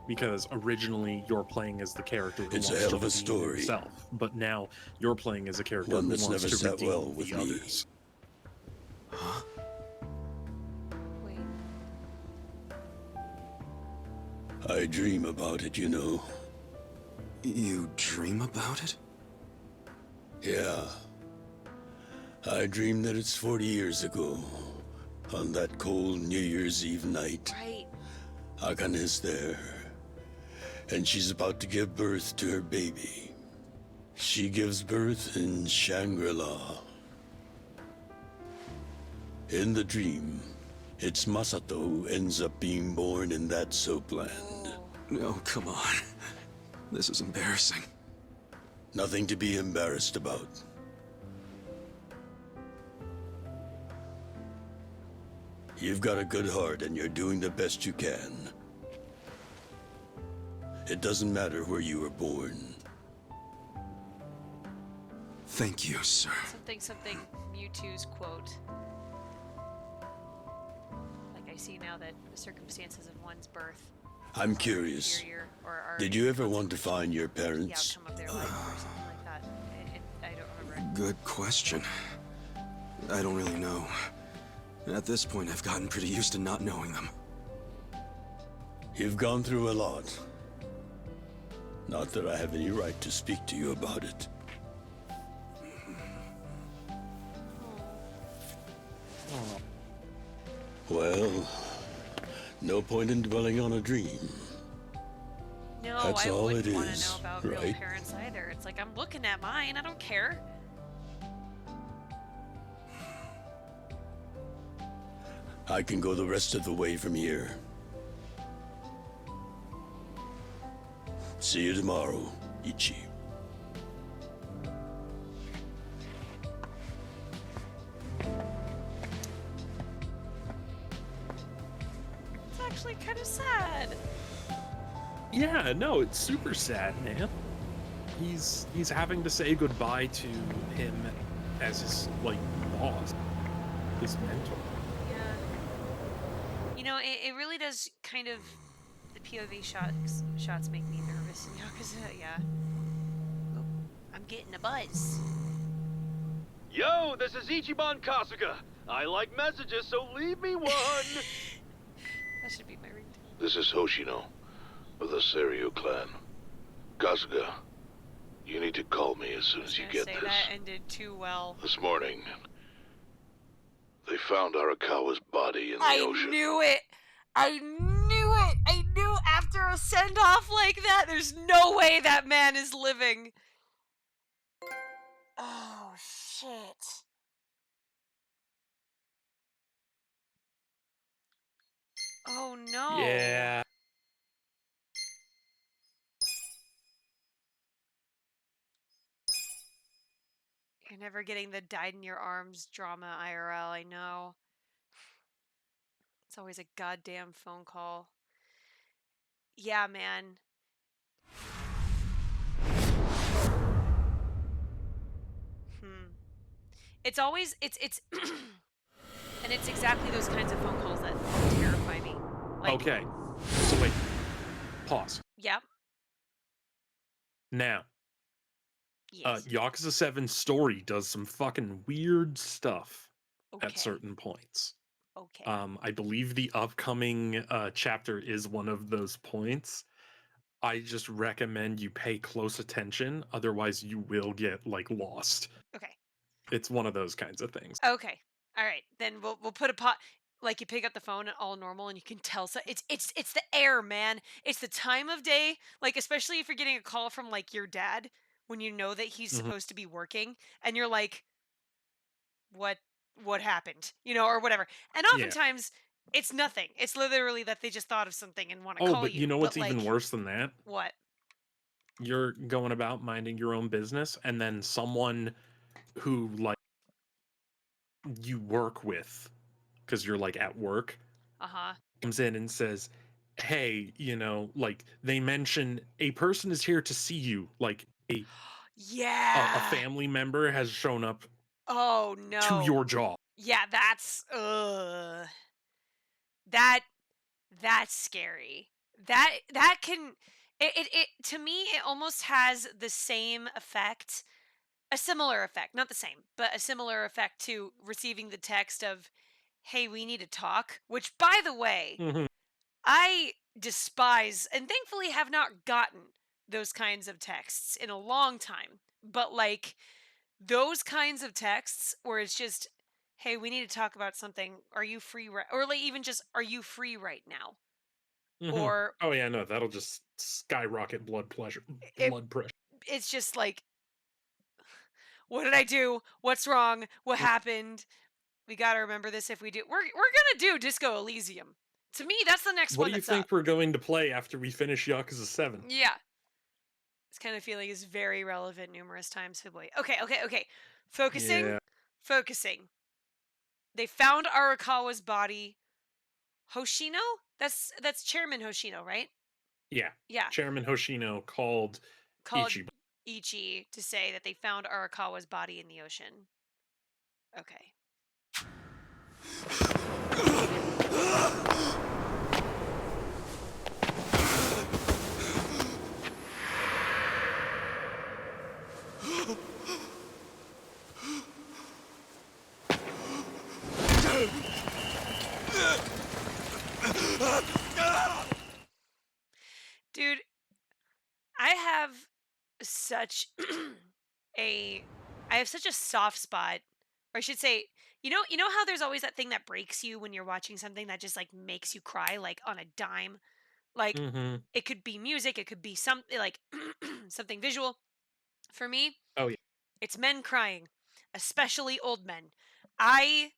Because originally you're playing as the character who It's a wants hell to of a redeem story. himself, but now you're playing as a character One who that's wants never to sat redeem well with the me. others. Wait. I dream about it, you know. You dream about it? Yeah. I dream that it's 40 years ago, on that cold New Year's Eve night. Right. Akane is there, and she's about to give birth to her baby. She gives birth in Shangri-La. In the dream, it's Masato who ends up being born in that soap land. No, come on. This is embarrassing. Nothing to be embarrassed about. You've got a good heart and you're doing the best you can. It doesn't matter where you were born. Thank you, sir. Something Mewtwo's quote. Like I see now that the circumstances of one's birth I'm curious. superior or are Did you ever want to find your the parents? outcome of their life or something like that. I don't remember. Good question. I don't really know. At this point, I've gotten pretty used to not knowing them. You've gone through a lot. Not that I have any right to speak to you about it. Well, no point in dwelling on a dream. No, That's I all wouldn't it want to is, know about real right? parents either. It's like I'm looking at mine. I don't care. I can go the rest of the way from here. See you tomorrow, Ichi. It's actually kind of sad. Yeah, no, it's super sad, man. He's having to say goodbye to him as his boss, his mentor. Yeah. You know, it really does kind of the POV shots make me nervous in Yakuza. Yeah. Oh, I'm getting a buzz. Yo, this is Ichiban Kasuga. I like messages, so leave me one. That should be my ringtone. This is Hoshino, of the Seiryu clan. Kasuga, you need to call me as soon as you get Say this. that ended too well. This morning, they found Arakawa's body in the I ocean. knew it. I knew it. I knew after a send off like that, there's no way that man is living. Oh shit. Oh no. Yeah. You're never getting the died in your arms drama IRL, I know. It's always a goddamn phone call. Yeah, man. It's always it's and it's exactly those kinds of phone calls that terrify me. Like, Okay. So wait. Pause. Yep. Now, Yes. Yakuza 7 story does some fucking weird stuff Okay. at certain points. Okay. I believe the upcoming chapter is one of those points. I just recommend you pay close attention, otherwise you will get lost. Okay. It's one of those kinds of things. Okay. All right. Then we'll put a pot. Like you pick up the phone and all normal, and you can tell. So it's the air, man. It's the time of day. Like especially if you're getting a call from your dad when you know that he's supposed to be working, and you're like, what happened? Or whatever. And Yeah. oftentimes it's nothing. It's literally that they just thought of something and want to Oh, call but you. you know what's But, even worse than that? What? You're going about minding your own business, and then someone who you work with, because you're at work, comes in and says, hey, they mention a person is here to see you, a a Yeah. family member has shown up Oh to no. your job. Yeah, that's that that's scary. That can it to me it almost has the same effect, a similar effect, not the same, but a similar effect to receiving the text of, "Hey, we need to talk," which by the way, Mhm. I despise and thankfully have not gotten those kinds of texts in a long time. But like those kinds of texts where it's just, "Hey, we need to talk about something. Are you free or like even just are you free right now?" Mhm. Or Oh yeah, no, that'll just skyrocket it blood pressure. it's just like, "What did I do? What's wrong? What happened? We got to remember this if we do. We're going to do Disco Elysium." To me, that's the next What one do you that's up. think we're going to play after we finish Yakuza 7? Yeah. This kind of feeling is very relevant numerous times. Oh boy. Okay. Focusing. Yeah. Focusing. They found Arakawa's body. Hoshino? That's Chairman Hoshino, right? Yeah. Yeah. Chairman Hoshino called Called Ichiban. Ichi to say that they found Arakawa's body in the ocean. Okay. Dude, I have such a I have such a soft spot, or I should say, you know how there's always that thing that breaks you when you're watching something that just like makes you cry like on a dime. Like Mhm. it could be music, it could be something like something visual. For me, Oh yeah. it's men crying, especially old men. I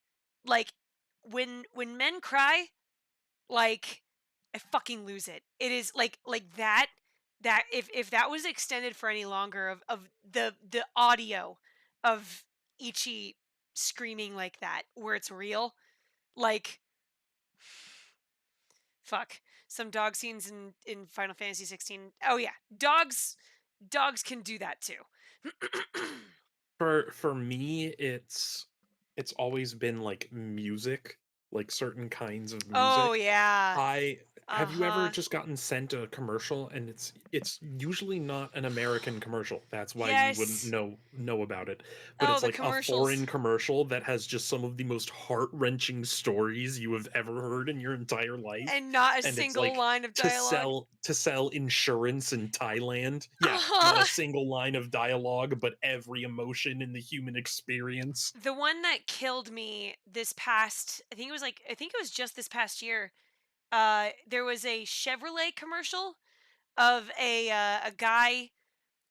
like when men cry, like I fucking lose it. It is like that if that was extended for any longer of the audio of Ichi screaming like that where it's real, like fuck. Some dog scenes in Final Fantasy 16. Oh yeah, dogs can do that too. For me, it's always been like music, like certain kinds of Oh music. yeah. I Have you ever Uh-huh. just gotten sent a commercial and it's usually not an American commercial. That's why you wouldn't Yes. know about it. But Oh, it's the like a commercials. foreign commercial that has just some of the most heart-wrenching stories you have ever heard in your entire life. And not a And it's single like line of to dialogue. sell insurance in Thailand. Yeah, not a Uh-huh. single line of dialogue, but every emotion in the human experience. The one that killed me this past, I think it was just this past year. There was a Chevrolet commercial of a guy.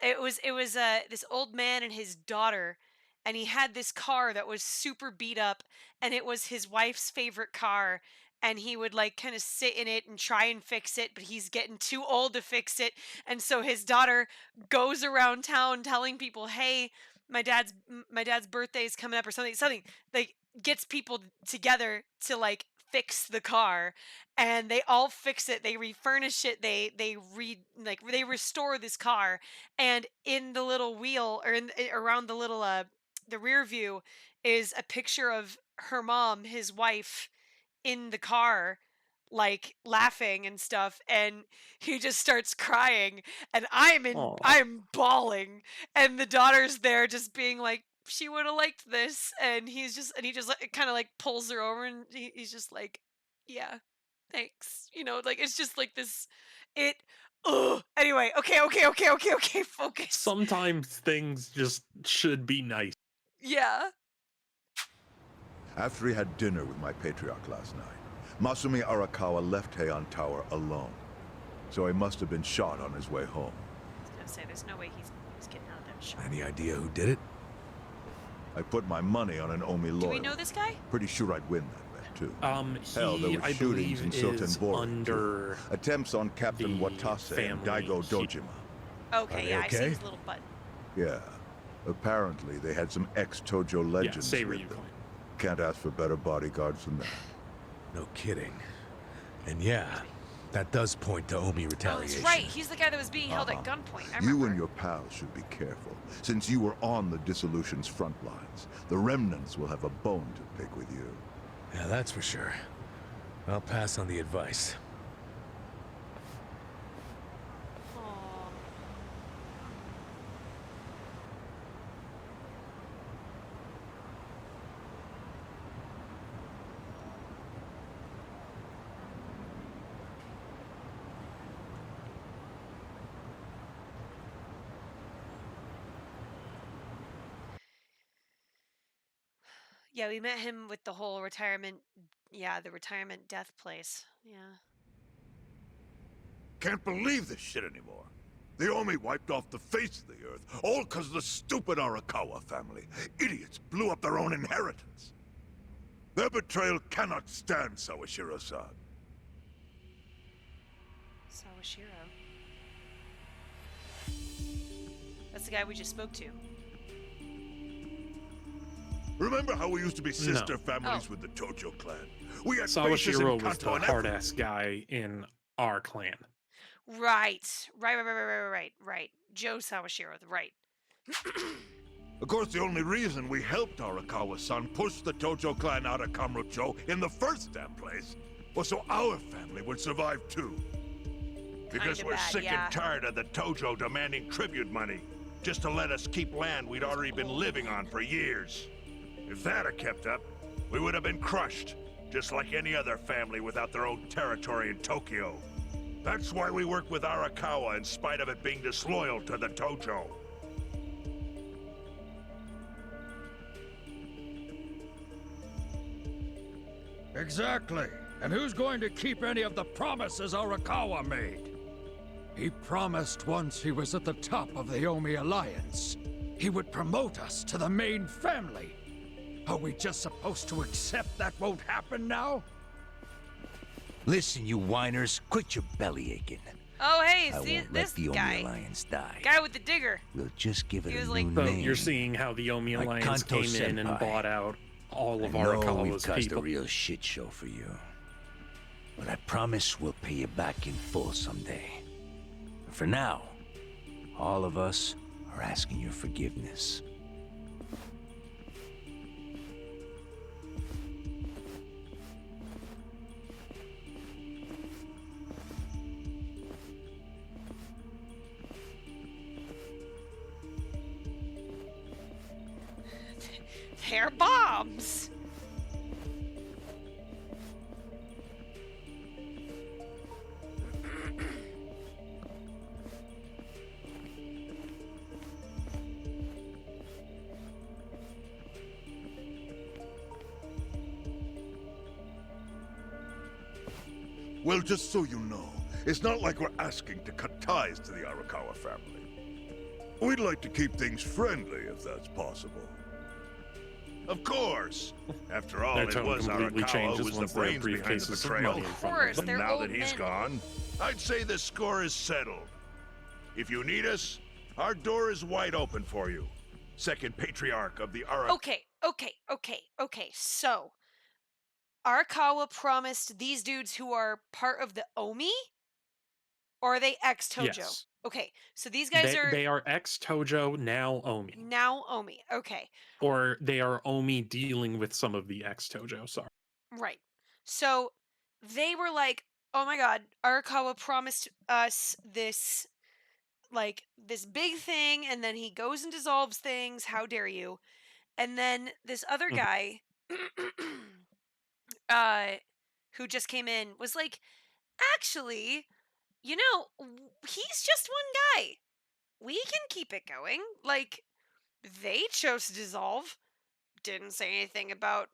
It was this old man and his daughter, and he had this car that was super beat up, and it was his wife's favorite car, and he would like kind of sit in it and try and fix it, but he's getting too old to fix it, and so his daughter goes around town telling people, "Hey, my dad's birthday is coming up," or something like gets people together to like fix the car, and they all fix it, they refurnish it, they restore this car, and in the little wheel or around the little the rear view is a picture of her mom, his wife, in the car, like laughing and stuff, and he just starts crying, and Aw. I'm bawling, and the daughter's there just being like, she would have liked this, and he just like, kind of like pulls her over, and he's just like, yeah, thanks, like it's just like this, it. Ugh. Anyway, okay, focus. Sometimes things just should be nice. Yeah. After he had dinner with my patriarch last night, Masumi Arakawa left Heian Tower alone. So he must have been shot on his way home. I was gonna say, there's no way he's getting out of that shot. Any idea who did it? I put my money on an Omi lawyer. Do we know this guy? Pretty sure I'd win that bet, too. Hell, there He, were I shootings believe, in is Sotenbori, under too. Attempts on Captain the Watase and family Daigo Dojima. Okay, yeah, I see his little button. Yeah. Apparently, they had some ex-Tojo legends say with Ryuko. them. Can't ask for better bodyguards than that. No kidding. And yeah, That does point to Omi Oh, retaliation. that's right. He's the guy that was being held at gunpoint. I You remember. and your pals should be careful, since you were on the Dissolution's front lines. The remnants will have a bone to pick with you. Yeah, that's for sure. I'll pass on the advice. Yeah, we met him with the whole retirement. Yeah, the retirement death place. Yeah. Can't believe this shit anymore. The Omi wiped off the face of the earth, all because of the stupid Arakawa family. Idiots blew up their own inheritance. Their betrayal cannot stand, Sawashiro-san. Sawashiro. That's the guy we just spoke to. Remember how we used to be sister families with the Tojo clan? We had bases in Sawashiro was Kanto the and hard-ass guy in our clan. Right. Right. Joe Sawashiro. Right. Of course, the only reason we helped Arakawa-san push the Tojo clan out of Kamurocho in the first damn place was so our family would survive too. Because Kinda we're bad, sick yeah. and tired of the Tojo demanding tribute money, just to let us keep land we'd already been living on for years. If that had kept up, we would have been crushed, just like any other family without their own territory in Tokyo. That's why we work with Arakawa in spite of it being disloyal to the Tojo. Exactly. And who's going to keep any of the promises Arakawa made? He promised once he was at the top of the Omi Alliance, he would promote us to the main family. Are we just supposed to accept that won't happen now? Listen, you whiners, quit your belly aching. Oh, hey, I see won't this let the Omi guy. Alliance die. Guy with the digger. We'll just give it He was a like- new So name. you're seeing how the Omi Like Alliance Kanto came in and Senpai. bought out all of I know we've Arakawa's caused people. a real shit show for you. But I promise we'll pay you back in full someday. But for now, all of us are asking your forgiveness. They're bombs. Well, just so you know, it's not like we're asking to cut ties to the Arakawa family. We'd like to keep things friendly, if that's possible. Of course. After all, Their it tone was completely Arakawa changes who was the once they have brains behind the briefcases of betrayal. money in front Of course, But they're now old that he's men. gone, I'd say the score is settled. If you need us, our door is wide open for you. Second patriarch of the Arakawa. Okay. So, Arakawa promised these dudes who are part of the Omi? Or are they ex-Tojo? Yes. Okay, so these guys are They are ex-Tojo, now Omi. now Omi. Okay, Or they are Omi dealing with some of the ex-Tojo, sorry. right. So, they were like, oh my god, Arakawa promised us this, like, this big thing, and then he goes and dissolves things. How dare you? And then this other Mhm. guy, uh, who just came in, was like, actually, you know, he's just one guy. We can keep it going. Like, they chose to dissolve. Didn't say anything about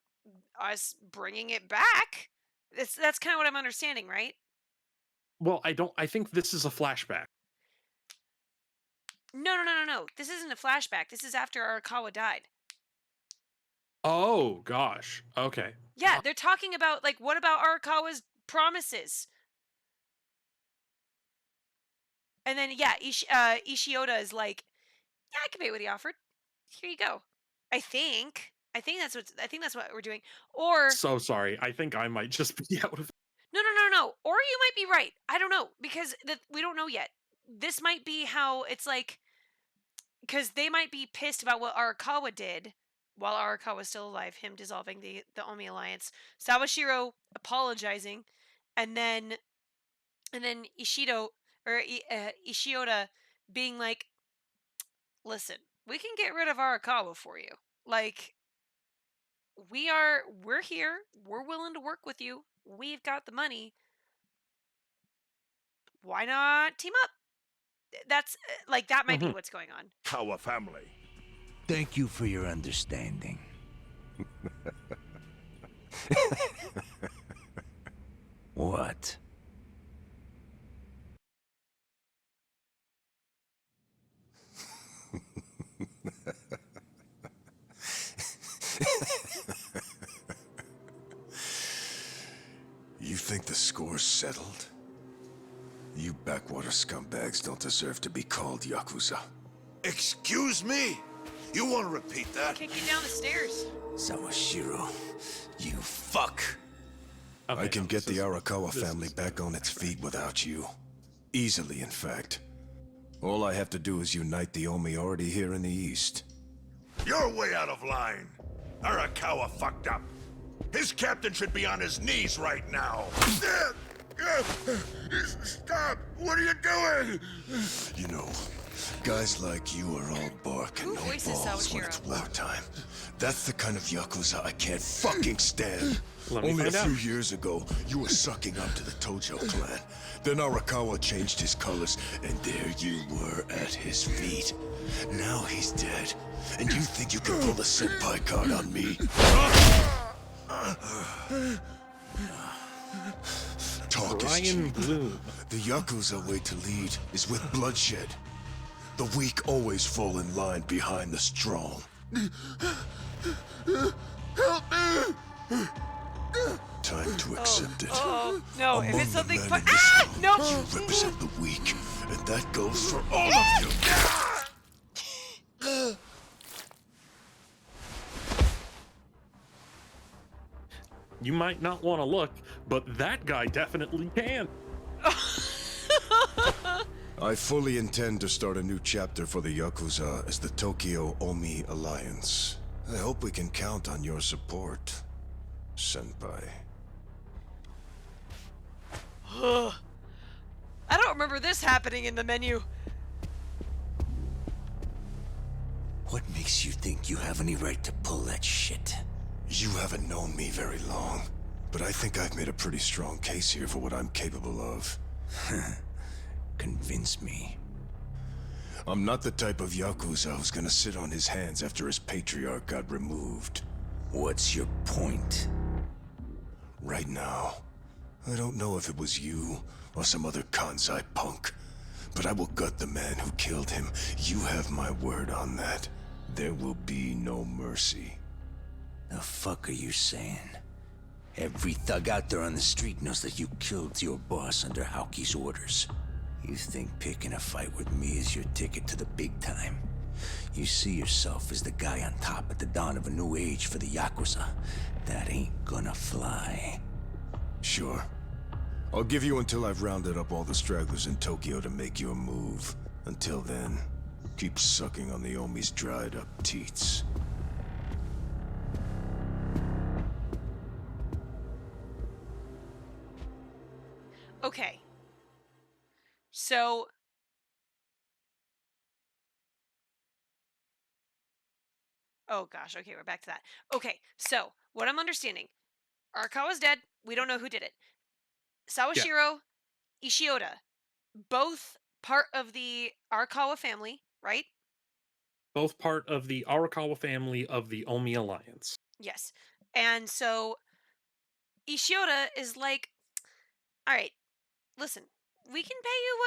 us bringing it back. That's kind of what I'm understanding, right? Well, I think this is a flashback. No. This isn't a flashback. This is after Arakawa died. Oh, gosh. Okay. Yeah, they're talking about, like, what about Arakawa's promises? And then, yeah, Ishioda is like, yeah, I can pay what he offered. Here you go. I think that's what we're doing. Or So sorry. I think I might just be out of No. Or you might be right. I don't know because we don't know yet. This might be how it's like because they might be pissed about what Arakawa did while Arakawa was still alive, him dissolving the Omi alliance, Sawashiro apologizing, and then Ishido or Ishioda being like, "Listen, we can get rid of Arakawa for you. Like we're here. We're willing to work with you. We've got the money. Why not team up?" That's like that might be what's going on. Kawa family. Thank you for your understanding. What? You think the score's settled? You backwater scumbags don't deserve to be called Yakuza. Excuse me? You want to repeat that? Kick you down the stairs. Sawashiro, you fuck. I can get the Arakawa family back on its feet without you. Easily, in fact. All I have to do is unite the Omi already here in the East. You're way out of line. Arakawa fucked up. His captain should be on his knees right now. Stop! What are you doing? You know, guys like you are all bark and no balls when it's wartime. That's the kind of Yakuza I can't fucking stand. Only a few years ago, you were sucking up to the Tojo clan. Then Arakawa changed his colors, and there you were at his feet. Now he's dead, and you think you can pull the senpai card on me? Talk is cheap. The Yakuza way to lead is with bloodshed. The weak always fall in line behind the strong. Help me! Time to accept it. No, Among if it's the something men fun. in this town, No! you represent the weak, and that goes for all of you. You might not want to look, but that guy definitely can. I fully intend to start a new chapter for the Yakuza as the Tokyo Omi Alliance. I hope we can count on your support, senpai. I don't remember this happening in the menu. What makes you think you have any right to pull that shit? You haven't known me very long, but I think I've made a pretty strong case here for what I'm capable of. Convince me. I'm not the type of Yakuza who's gonna sit on his hands after his patriarch got removed. What's your point? Right now, I don't know if it was you or some other Kansai punk, but I will gut the man who killed him. You have my word on that. There will be no mercy. The fuck are you saying? Every thug out there on the street knows that you killed your boss under Haoki's orders. You think picking a fight with me is your ticket to the big time? You see yourself as the guy on top at the dawn of a new age for the Yakuza. That ain't gonna fly. Sure. I'll give you until I've rounded up all the stragglers in Tokyo to make your move. Until then, keep sucking on the Omi's dried up teats. Okay. So oh gosh, okay, we're back to that. Okay, so what I'm understanding, Arakawa's dead. We don't know who did it. Sawashiro, Ishioda, both part of the Arakawa family, right? Both part of the Arakawa family of the Omi Alliance. Yes. And so Ishioda is like, all right, listen, we can pay you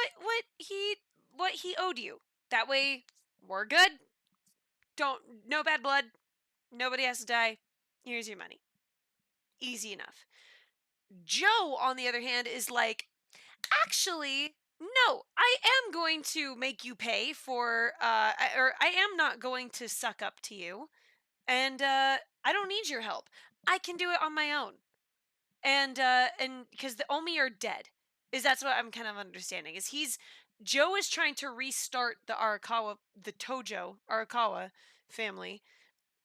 what he owed you. That way, we're good. No bad blood. Nobody has to die. Here's your money. Easy enough. Joe, on the other hand, is like, actually, no, I am going to make you pay for, or I am not going to suck up to you, and I don't need your help. I can do it on my own. and because the Omi are dead, that's what I'm kind of understanding. Joe is trying to restart the Tojo Arakawa family,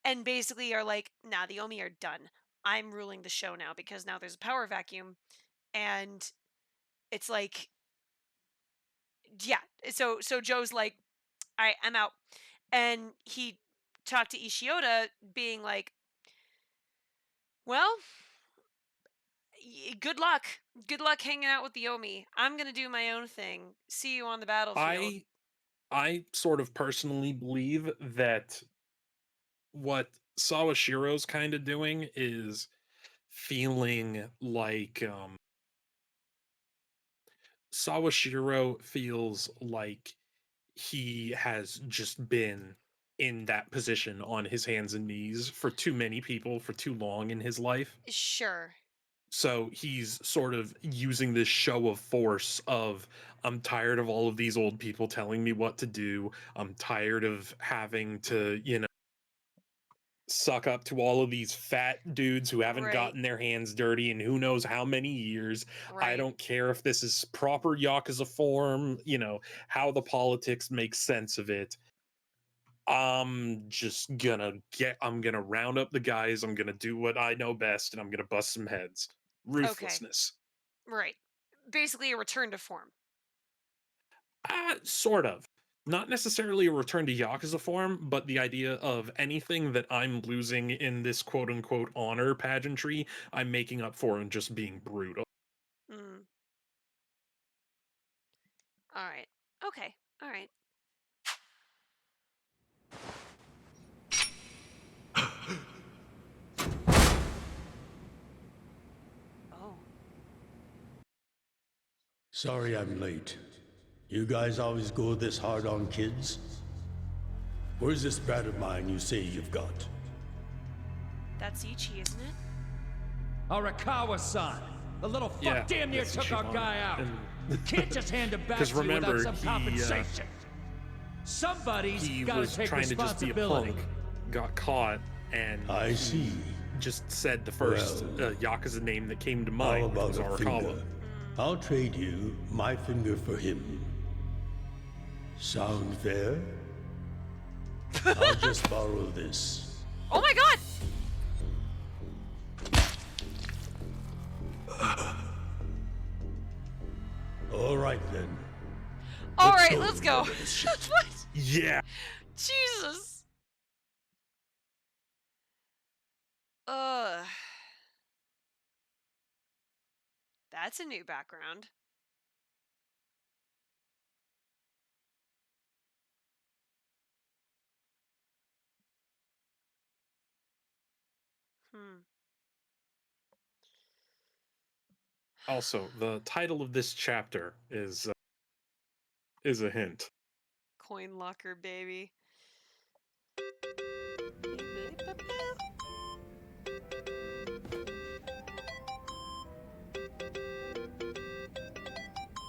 and basically are like, nah, the Omi are done. I'm ruling the show now because now there's a power vacuum, and it's like, yeah. So Joe's like, all right, I'm out, and he talked to Ishioda, being like, well, good luck. Good luck hanging out with the Omi. I'm gonna do my own thing. See you on the battlefield. I sort of personally believe that what Sawashiro's kind of doing is feeling like Sawashiro feels like he has just been in that position on his hands and knees for too many people for too long in his life. Sure. So he's sort of using this show of force of, I'm tired of all of these old people telling me what to do. I'm tired of having to, suck up to all of these fat dudes who haven't Right. gotten their hands dirty in who knows how many years. I Right. don't care if this is proper Yakuza form, how the politics make sense of it. I'm gonna round up the guys, I'm gonna do what I know best, and I'm gonna bust some heads. Okay. Ruthlessness. Right. Basically a return to form. Sort of. Not necessarily a return to Yakuza form, but the idea of anything that I'm losing in this quote unquote honor pageantry, I'm making up for and just being brutal. Mm. All right. Okay. All right. Oh. Sorry I'm late. You guys always go this hard on kids? Where's this brat of mine you say you've got? That's Ichi, isn't it? Arakawa-san! The little fuck Yeah, damn near that's took our Ichiban. guy out! And- You can't just hand him back 'Cause to you remember, without some he, compensation! Somebody's He gotta was take trying to just be a responsibility. punk, got caught, and I see. just said the first Well, Yakuza name that came to How mind, which about was a Arakawa. finger? I'll trade you my finger for him. Sound fair? I'll just borrow this. Oh my god! All right then. All right, let's go. What? Yeah. Jesus. Ugh. That's a new background. Hmm. Also, the title of this chapter is a hint. Coin locker, baby.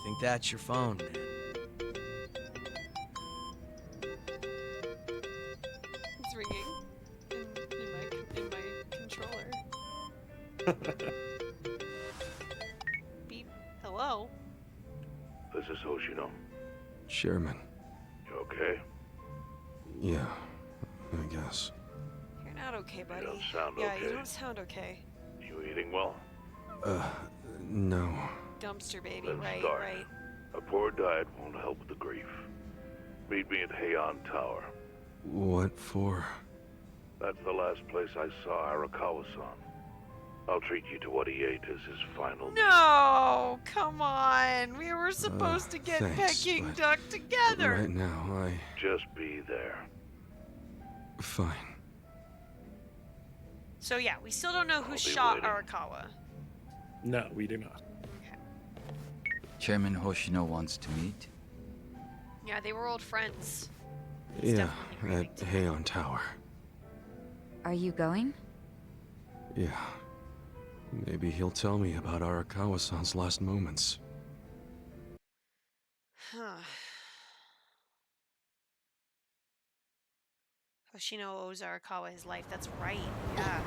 Think that's your phone, man. It's ringing in my controller. Beep. Hello. This is Hoshino. Sherman. You okay? Yeah, I guess. You're not okay, buddy. don't sound yeah, okay. you don't sound okay. You eating well? No. Dumpster baby, Then right, start. right. A poor diet won't help with the grief. Meet me at Heian Tower. What for? That's the last place I saw Arakawa-san. I'll treat you to what he ate as his final meal. No, come on. We were supposed to get thanks, Peking but Duck together. Right now, Just be there. Fine. So yeah, we still don't know who I'll be shot waiting. Arakawa. No, we do not. Chairman Hoshino wants to meet? Yeah, they were old friends. Yeah, at Heian Tower. Are you going? Yeah. Maybe he'll tell me about Arakawa-san's last moments. Huh. Hoshino owes Arakawa his life. That's right. Yeah.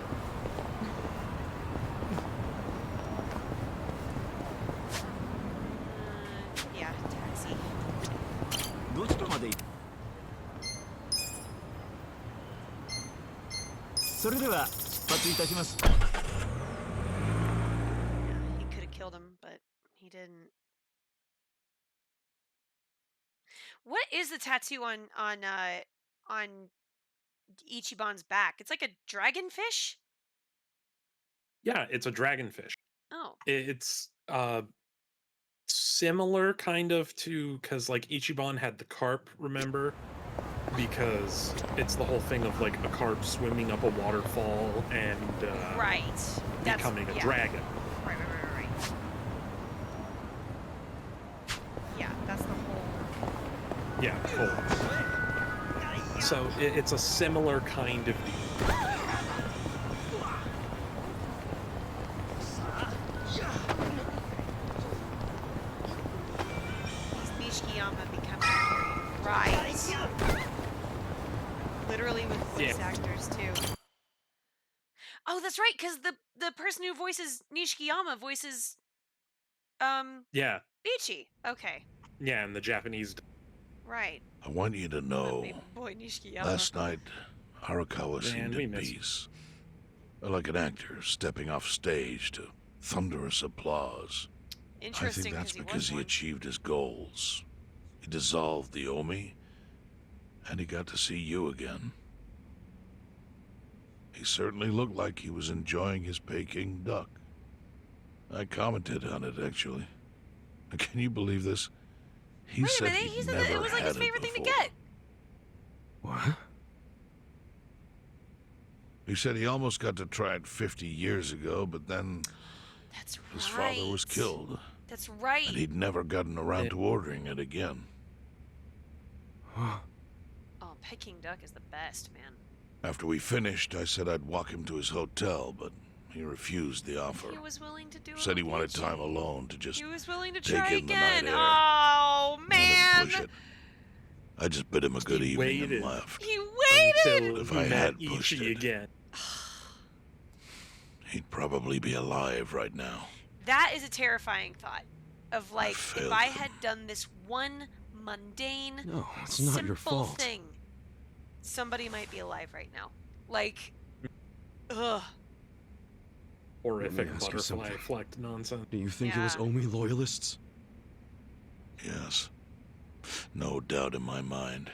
でいい。それでは出発いたします。Yeah, he could have killed him, but he didn't. What is the tattoo on Ichiban's back? It's like a dragonfish? Yeah, it's a dragonfish. Oh. It's similar kind of to, because like Ichiban had the carp, remember? Because it's the whole thing of like a carp swimming up a waterfall and right. becoming a dragon. Right. Yeah, that's the whole. Yeah, cool. So it's a similar kind of deal. Nishikiyama becoming right. Literally with voice actors too. Oh, that's right, because the person who voices Nishikiyama voices Yeah. Ichi. Okay. Yeah, and the Japanese. Right. I want you to know, Boy, Nishikiyama. last night, Arakawa seemed at peace. Like an actor stepping off stage to thunderous applause. I think that's because he achieved his goals. He dissolved the Omi, and he got to see you again. He certainly looked like he was enjoying his Peking duck. I commented on it, actually. Can you believe this? He said he said never that it was like his had favorite thing to before. get. What? He said he almost got to try it 50 years ago, but then his father was killed. That's right. And he'd never gotten around to ordering it again. Oh, Peking duck is the best, man. After we finished, I said I'd walk him to his hotel, but he refused the offer. He was willing to do it. Said he wanted time alone to just He was willing to take try in the night again. air. Oh, man. Push it. I just bid him a good evening and left. He waited. Until If I had met pushed Ichi it, again. he'd probably be alive right now. That is a terrifying thought. Of like, if failed I had done this one mundane, No, it's not your simple fault. thing, somebody might be alive right now. Like, ugh. Horrific ask you butterfly something. effect nonsense. Do you think it was Omi loyalists? Yes. No doubt in my mind.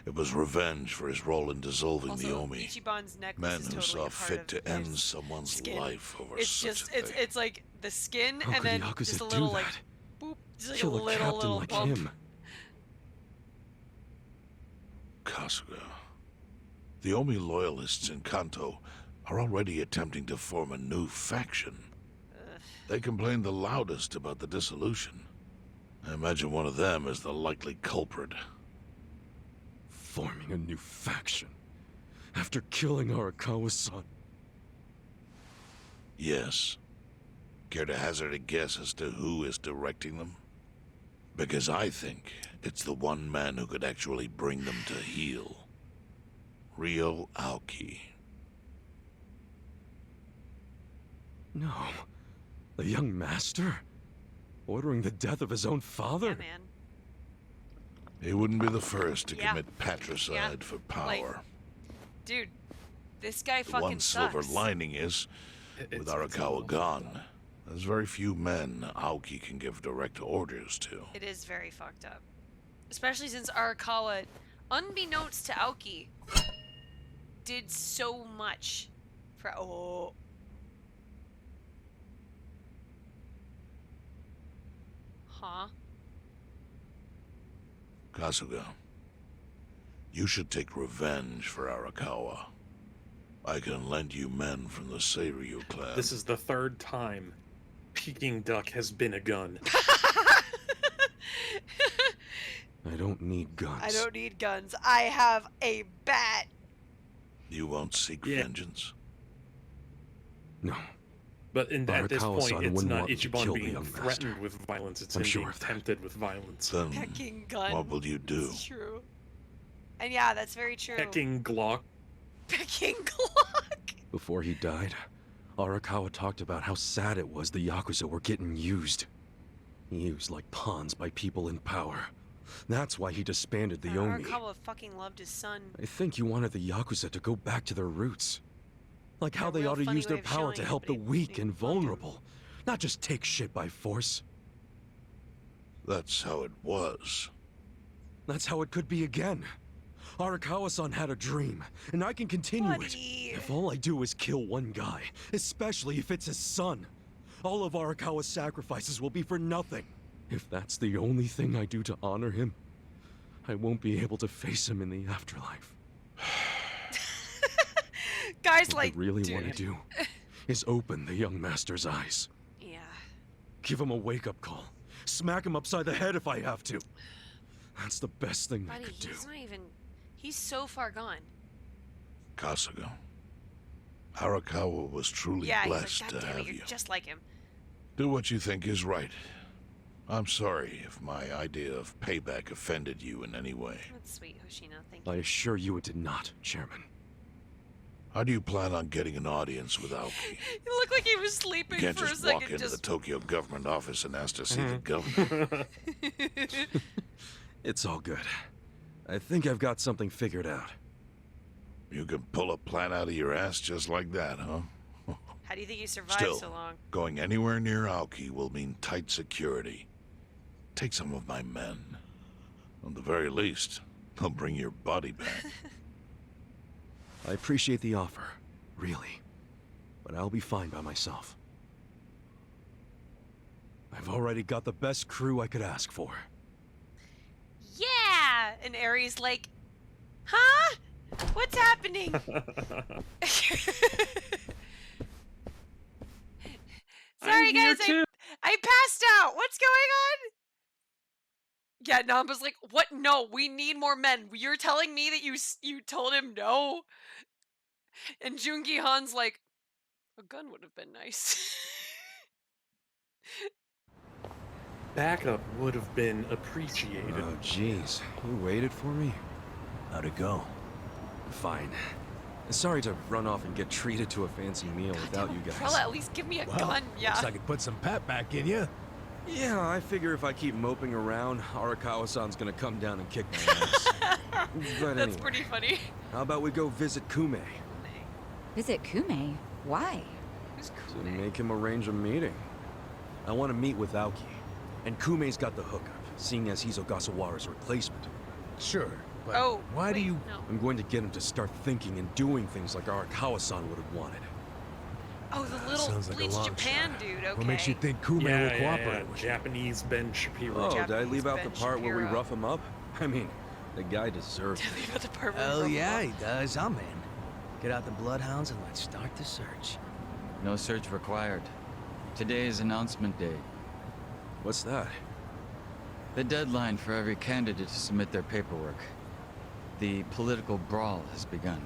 It was revenge for his role in dissolving the Also, Omi. Ichiban's necklace Man is who totally saw a part fit of to their end someone's skin. life over It's such just, a thing. it's like the skin, How and could then Yakuza just a do little that? like, boop, just like Kill a a little captain like bump. him. Kasuga. The Omi loyalists in Kanto are already attempting to form a new faction. They complain the loudest about the dissolution. I imagine one of them is the likely culprit. Forming a new faction? After killing Arakawa-san? Yes. Care to hazard a guess as to who is directing them? Because I think it's the one man who could actually bring them to heel. Ryo Aoki. No. The young master? Ordering the death of his own father? Yeah, man. He wouldn't be the first to Yeah. commit patricide Yeah. for power. Like, dude, this guy The fucking one sucks. silver lining is, with Arakawa gone, there's very few men Aoki can give direct orders to. It is very fucked up. Especially since Arakawa, unbeknownst to Aoki, did so much for... Oh. Huh? Kasuga, you should take revenge for Arakawa. I can lend you men from the Seiryu clan. This is the third time Peking duck has been a gun. I don't need guns. I don't need guns. I have a bat. You won't seek vengeance? No. But at this Arakawa-san point, it's wouldn't not want me to Ichiban kill the being young threatened master. with violence, it's I'm him sure being of that. tempted with violence. Then Pecking gun. what will you do? It's true. And yeah, that's very true. Pecking Glock. Pecking Glock. Before he died, Arakawa talked about how sad it was the Yakuza were getting used. Used like pawns by people in power. That's why he disbanded the Omi. Arakawa fucking loved his son. I think you wanted the Yakuza to go back to their roots. Like how they ought to use their power to help the weak and vulnerable, not just take shit by force. That's how it was. That's how it could be again. Arakawa-san had a dream, and I can continue it. If all I do is kill one guy, especially if it's his son, all of Arakawa's sacrifices will be for nothing. If that's the only thing I do to honor him, I won't be able to face him in the afterlife. Guys, what I really want to do is open the young master's eyes. Yeah. Give him a wake-up call. Smack him upside the head if I have to. That's the best thing I could do. He's not even... He's so far gone. Kasuga, Arakawa was truly blessed like, to have you're you. Just like him. Do what you think is right. I'm sorry if my idea of payback offended you in any way. That's sweet, Hoshino. Thank you. I assure you it did not, Chairman. How do you plan on getting an audience with Aoki? He looked like he was sleeping You can't for a just second. walk into the Tokyo government office and ask to see the governor. It's all good. I think I've got something figured out. You can pull a plan out of your ass just like that, huh? How do you think you survived Still, so long? going anywhere near Aoki will mean tight security. Take some of my men. At the very least, they'll bring your body back. I appreciate the offer, really. But I'll be fine by myself. I've already got the best crew I could ask for. Yeah! And Aries like, huh? What's happening? Sorry guys, I passed out. What's going on? Yeah, Namba's like, what? No, we need more men. You're telling me that you told him no? And Jungi Han's like, a gun would have been nice. Backup would have been appreciated. Oh, jeez. You waited for me? How'd it go? Fine. Sorry to run off and get treated to a fancy meal without you guys. Well, at least give me a gun, yeah. Looks like it put some pep back in you. Yeah, I figure if I keep moping around, Arakawa-san's gonna come down and kick my ass. But That's anyway, pretty funny. how about we go visit Kume? Visit Kume? Why? Who's To make him arrange a meeting. I want to meet with Aoki. And Kume's got the hookup, seeing as he's Ogasawara's replacement. Sure, but why do you... No. I'm going to get him to start thinking and doing things like Arakawa-san would have wanted. Oh, the little sounds like a Bleach long Japan shot. dude, okay. What makes you think Kume will cooperate with you? Japanese Ben Shapiro. Oh, did I leave out the Japanese part Ben where we Shapiro. rough him up? I mean, the guy deserved it. Leave out the part where we Hell rough him yeah, up. he does. I'm in. Get out the bloodhounds and let's start the search. No search required. Today is announcement day. What's that? The deadline for every candidate to submit their paperwork. The political brawl has begun.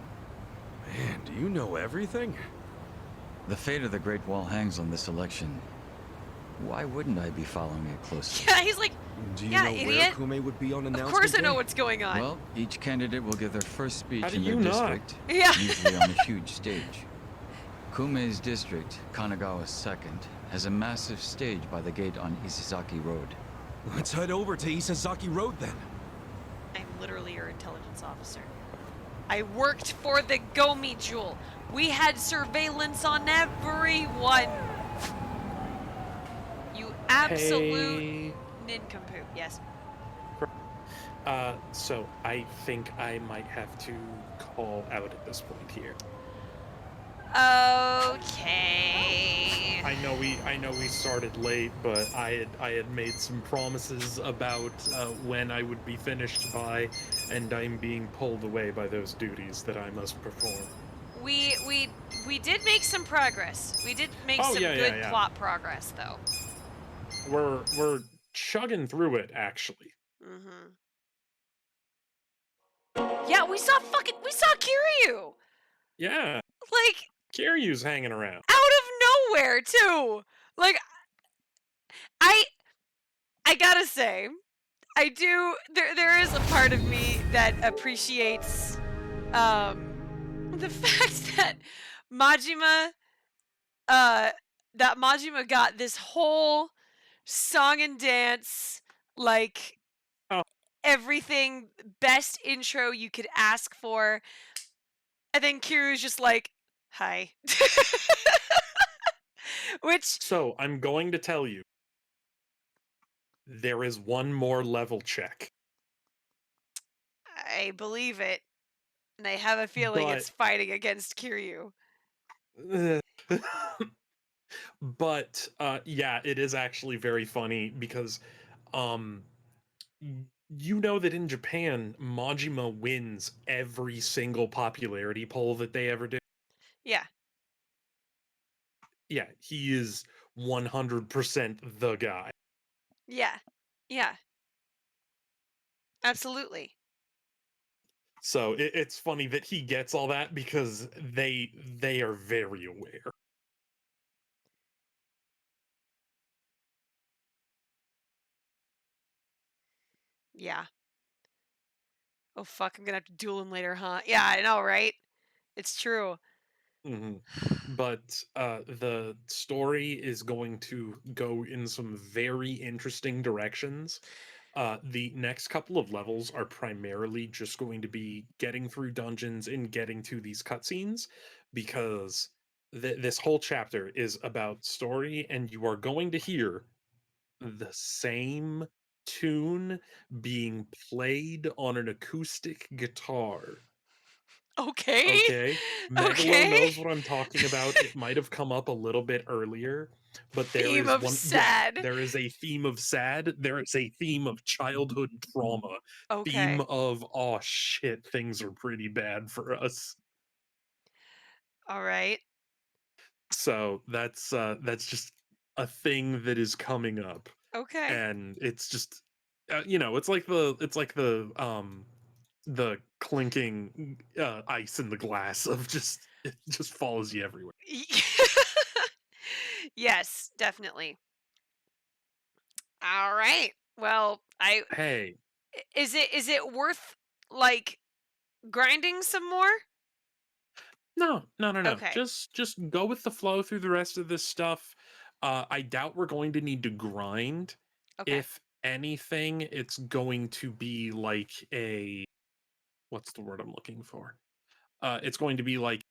Man, do you know everything? The fate of the Great Wall hangs on this election. Why wouldn't I be following it closely? Yeah, he's like, Do you yeah, know idiot. where Kume would be on announcement Of course I know day? what's going on. Well, each candidate will give their first speech How do in their you not? district, Yeah. usually on a huge stage. Kume's district, Kanagawa 2nd, has a massive stage by the gate on Isizaki Road. Let's head over to Isazaki Road then. I'm literally your intelligence officer. I worked for the Gomi Jewel. We had surveillance on everyone. You absolute nincompoop. Yes. So I think I might have to call out at this point here. Okay. I know we started late, but I had made some promises about when I would be finished by, and I'm being pulled away by those duties that I must perform. We did make some progress. We did make some good plot progress, though. We're chugging through it, actually. Mm-hmm. Yeah, we saw Kiryu. Yeah. Like, Kiryu's hanging around. out of nowhere too. Like, I gotta say, I do. There is a part of me that appreciates the fact that Majima got this whole song and dance like everything, best intro you could ask for. And then Kiryu's just like, hi. Which... So, I'm going to tell you, there is one more level check. I believe it. And I have a feeling it's fighting against Kiryu. But, yeah, it is actually very funny because, you know that in Japan, Majima wins every single popularity poll that they ever do? Yeah. Yeah, he is 100% the guy. Yeah. Yeah. Absolutely. So it's funny that he gets all that because they are very aware. Yeah. Oh fuck, I'm gonna have to duel him later, huh? Yeah, I know, right? It's true. But the story is going to go in some very interesting directions. The next couple of levels are primarily just going to be getting through dungeons and getting to these cutscenes, because this whole chapter is about story, and you are going to hear the same tune being played on an acoustic guitar. Okay. Okay. Megalo Okay. knows what I'm talking about. It might have come up a little bit earlier, but there Theme is of one. sad. Yeah, there is a theme of sad. There is a theme of childhood trauma. Okay. Theme of, oh shit, things are pretty bad for us. All right. So that's just a thing that is coming up. Okay. And it's just, it's like the clinking ice in the glass of just, it just follows you everywhere. Yes, definitely. All right. Well, Hey. Is it worth like grinding some more? No. Okay. Just go with the flow through the rest of this stuff. I doubt we're going to need to grind. Okay. If anything, it's going to be like a, what's the word I'm looking for? It's going to be like,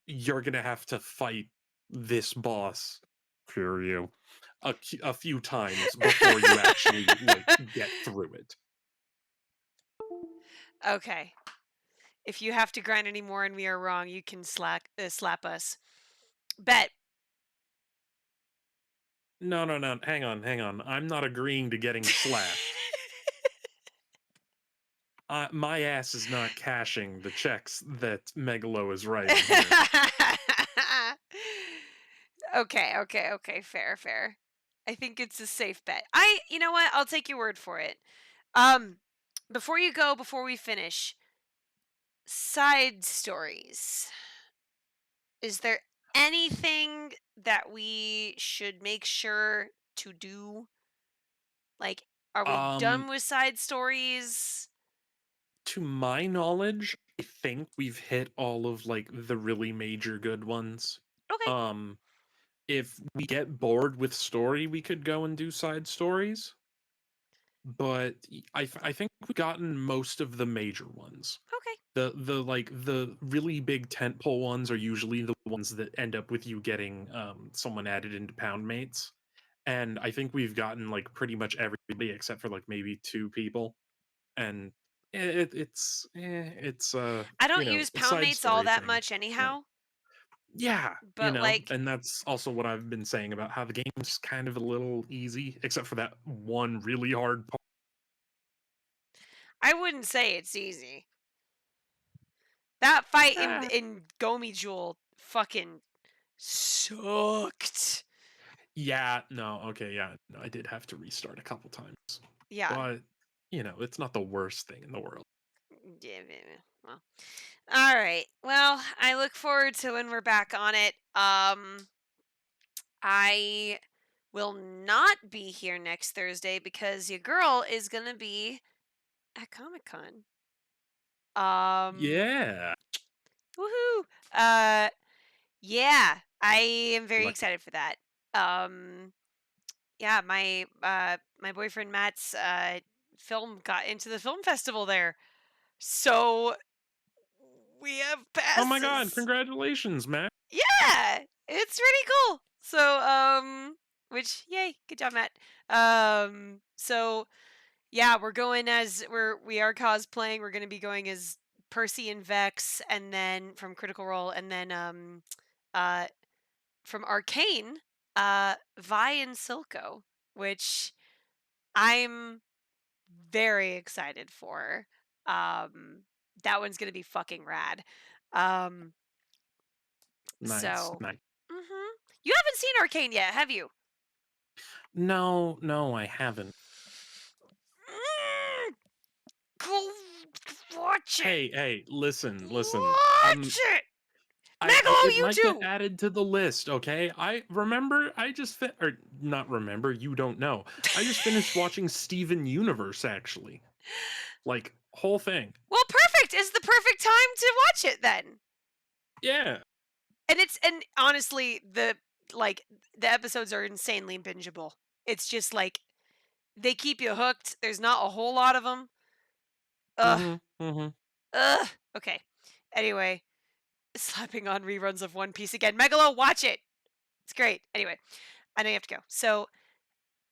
you're gonna have to fight this boss, Kiryu, a few times before you actually like get through it. Okay. If you have to grind anymore and we are wrong, you can slap us. Bet. No. Hang on. I'm not agreeing to getting slapped. My ass is not cashing the checks that Megalo is writing here. Okay. Fair. I think it's a safe bet. You know what? I'll take your word for it. Before you go, before we finish, side stories. Is there anything that we should make sure to do? Like, are we done with side stories? To my knowledge, I think we've hit all of like the really major good ones. Okay. If we get bored with story, we could go and do side stories. But I think we've gotten most of the major ones. Okay. The really big tentpole ones are usually the ones that end up with you getting someone added into pound mates. And I think we've gotten like pretty much everybody except for like maybe 2 people. And it's I don't use pound mates all that much anyhow. Yeah, but like, and that's also what I've been saying about how the game's kind of a little easy, except for that one really hard part. I wouldn't say it's easy. That fight in Gomi Jewel fucking sucked. Yeah, no, okay, yeah, no, I did have to restart a couple times. Yeah. But, it's not the worst thing in the world. Yeah, well. All right. Well, I look forward to when we're back on it. I will not be here next Thursday because your girl is going to be at Comic-Con. Yeah. Woohoo. Yeah, I am very excited for that. Yeah, my boyfriend Matt's film got into the film festival there. So we have passes. Oh my god, congratulations, Matt. Yeah, it's really cool. So, which, yay, good job, Matt. So, yeah, we're going as, we are cosplaying. We're going to be going as Percy and Vex, and then from Critical Role, and then, from Arcane, Vi and Silco, which I'm very excited for. That one's gonna be fucking rad. Nice. So, nice. You haven't seen Arcane yet, have you? No, I haven't. Go watch it. Hey, listen. Watch it. Megalo, It you might too. get added to the list, okay? I remember. I just or not remember. You don't know. I just finished watching Steven Universe, actually. Like whole thing. Well, perfect. It's the perfect time to watch it then. Yeah. And honestly, the episodes are insanely bingeable. It's just like they keep you hooked. There's not a whole lot of them. Ugh. Ugh. Okay. Anyway, slapping on reruns of One Piece again. Megalo, watch it. It's great. Anyway, I know you have to go. So,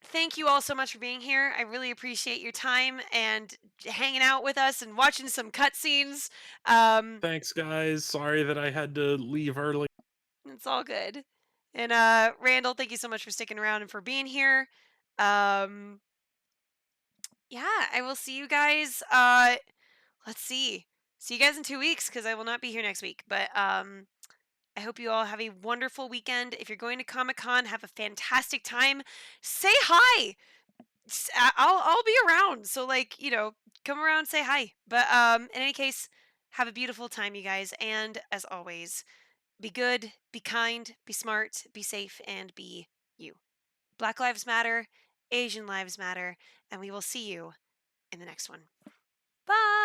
thank you all so much for being here. I really appreciate your time and hanging out with us and watching some cutscenes. Thanks, guys. Sorry that I had to leave early. It's all good. And Randall, thank you so much for sticking around and for being here. Yeah, I will see you guys. Let's see. See you guys in 2 weeks because I will not be here next week. But I hope you all have a wonderful weekend. If you're going to Comic-Con, have a fantastic time. Say hi. I'll be around. So come around, say hi. But in any case, have a beautiful time, you guys. And as always, be good, be kind, be smart, be safe, and be you. Black Lives Matter, Asian Lives Matter, and we will see you in the next one. Bye.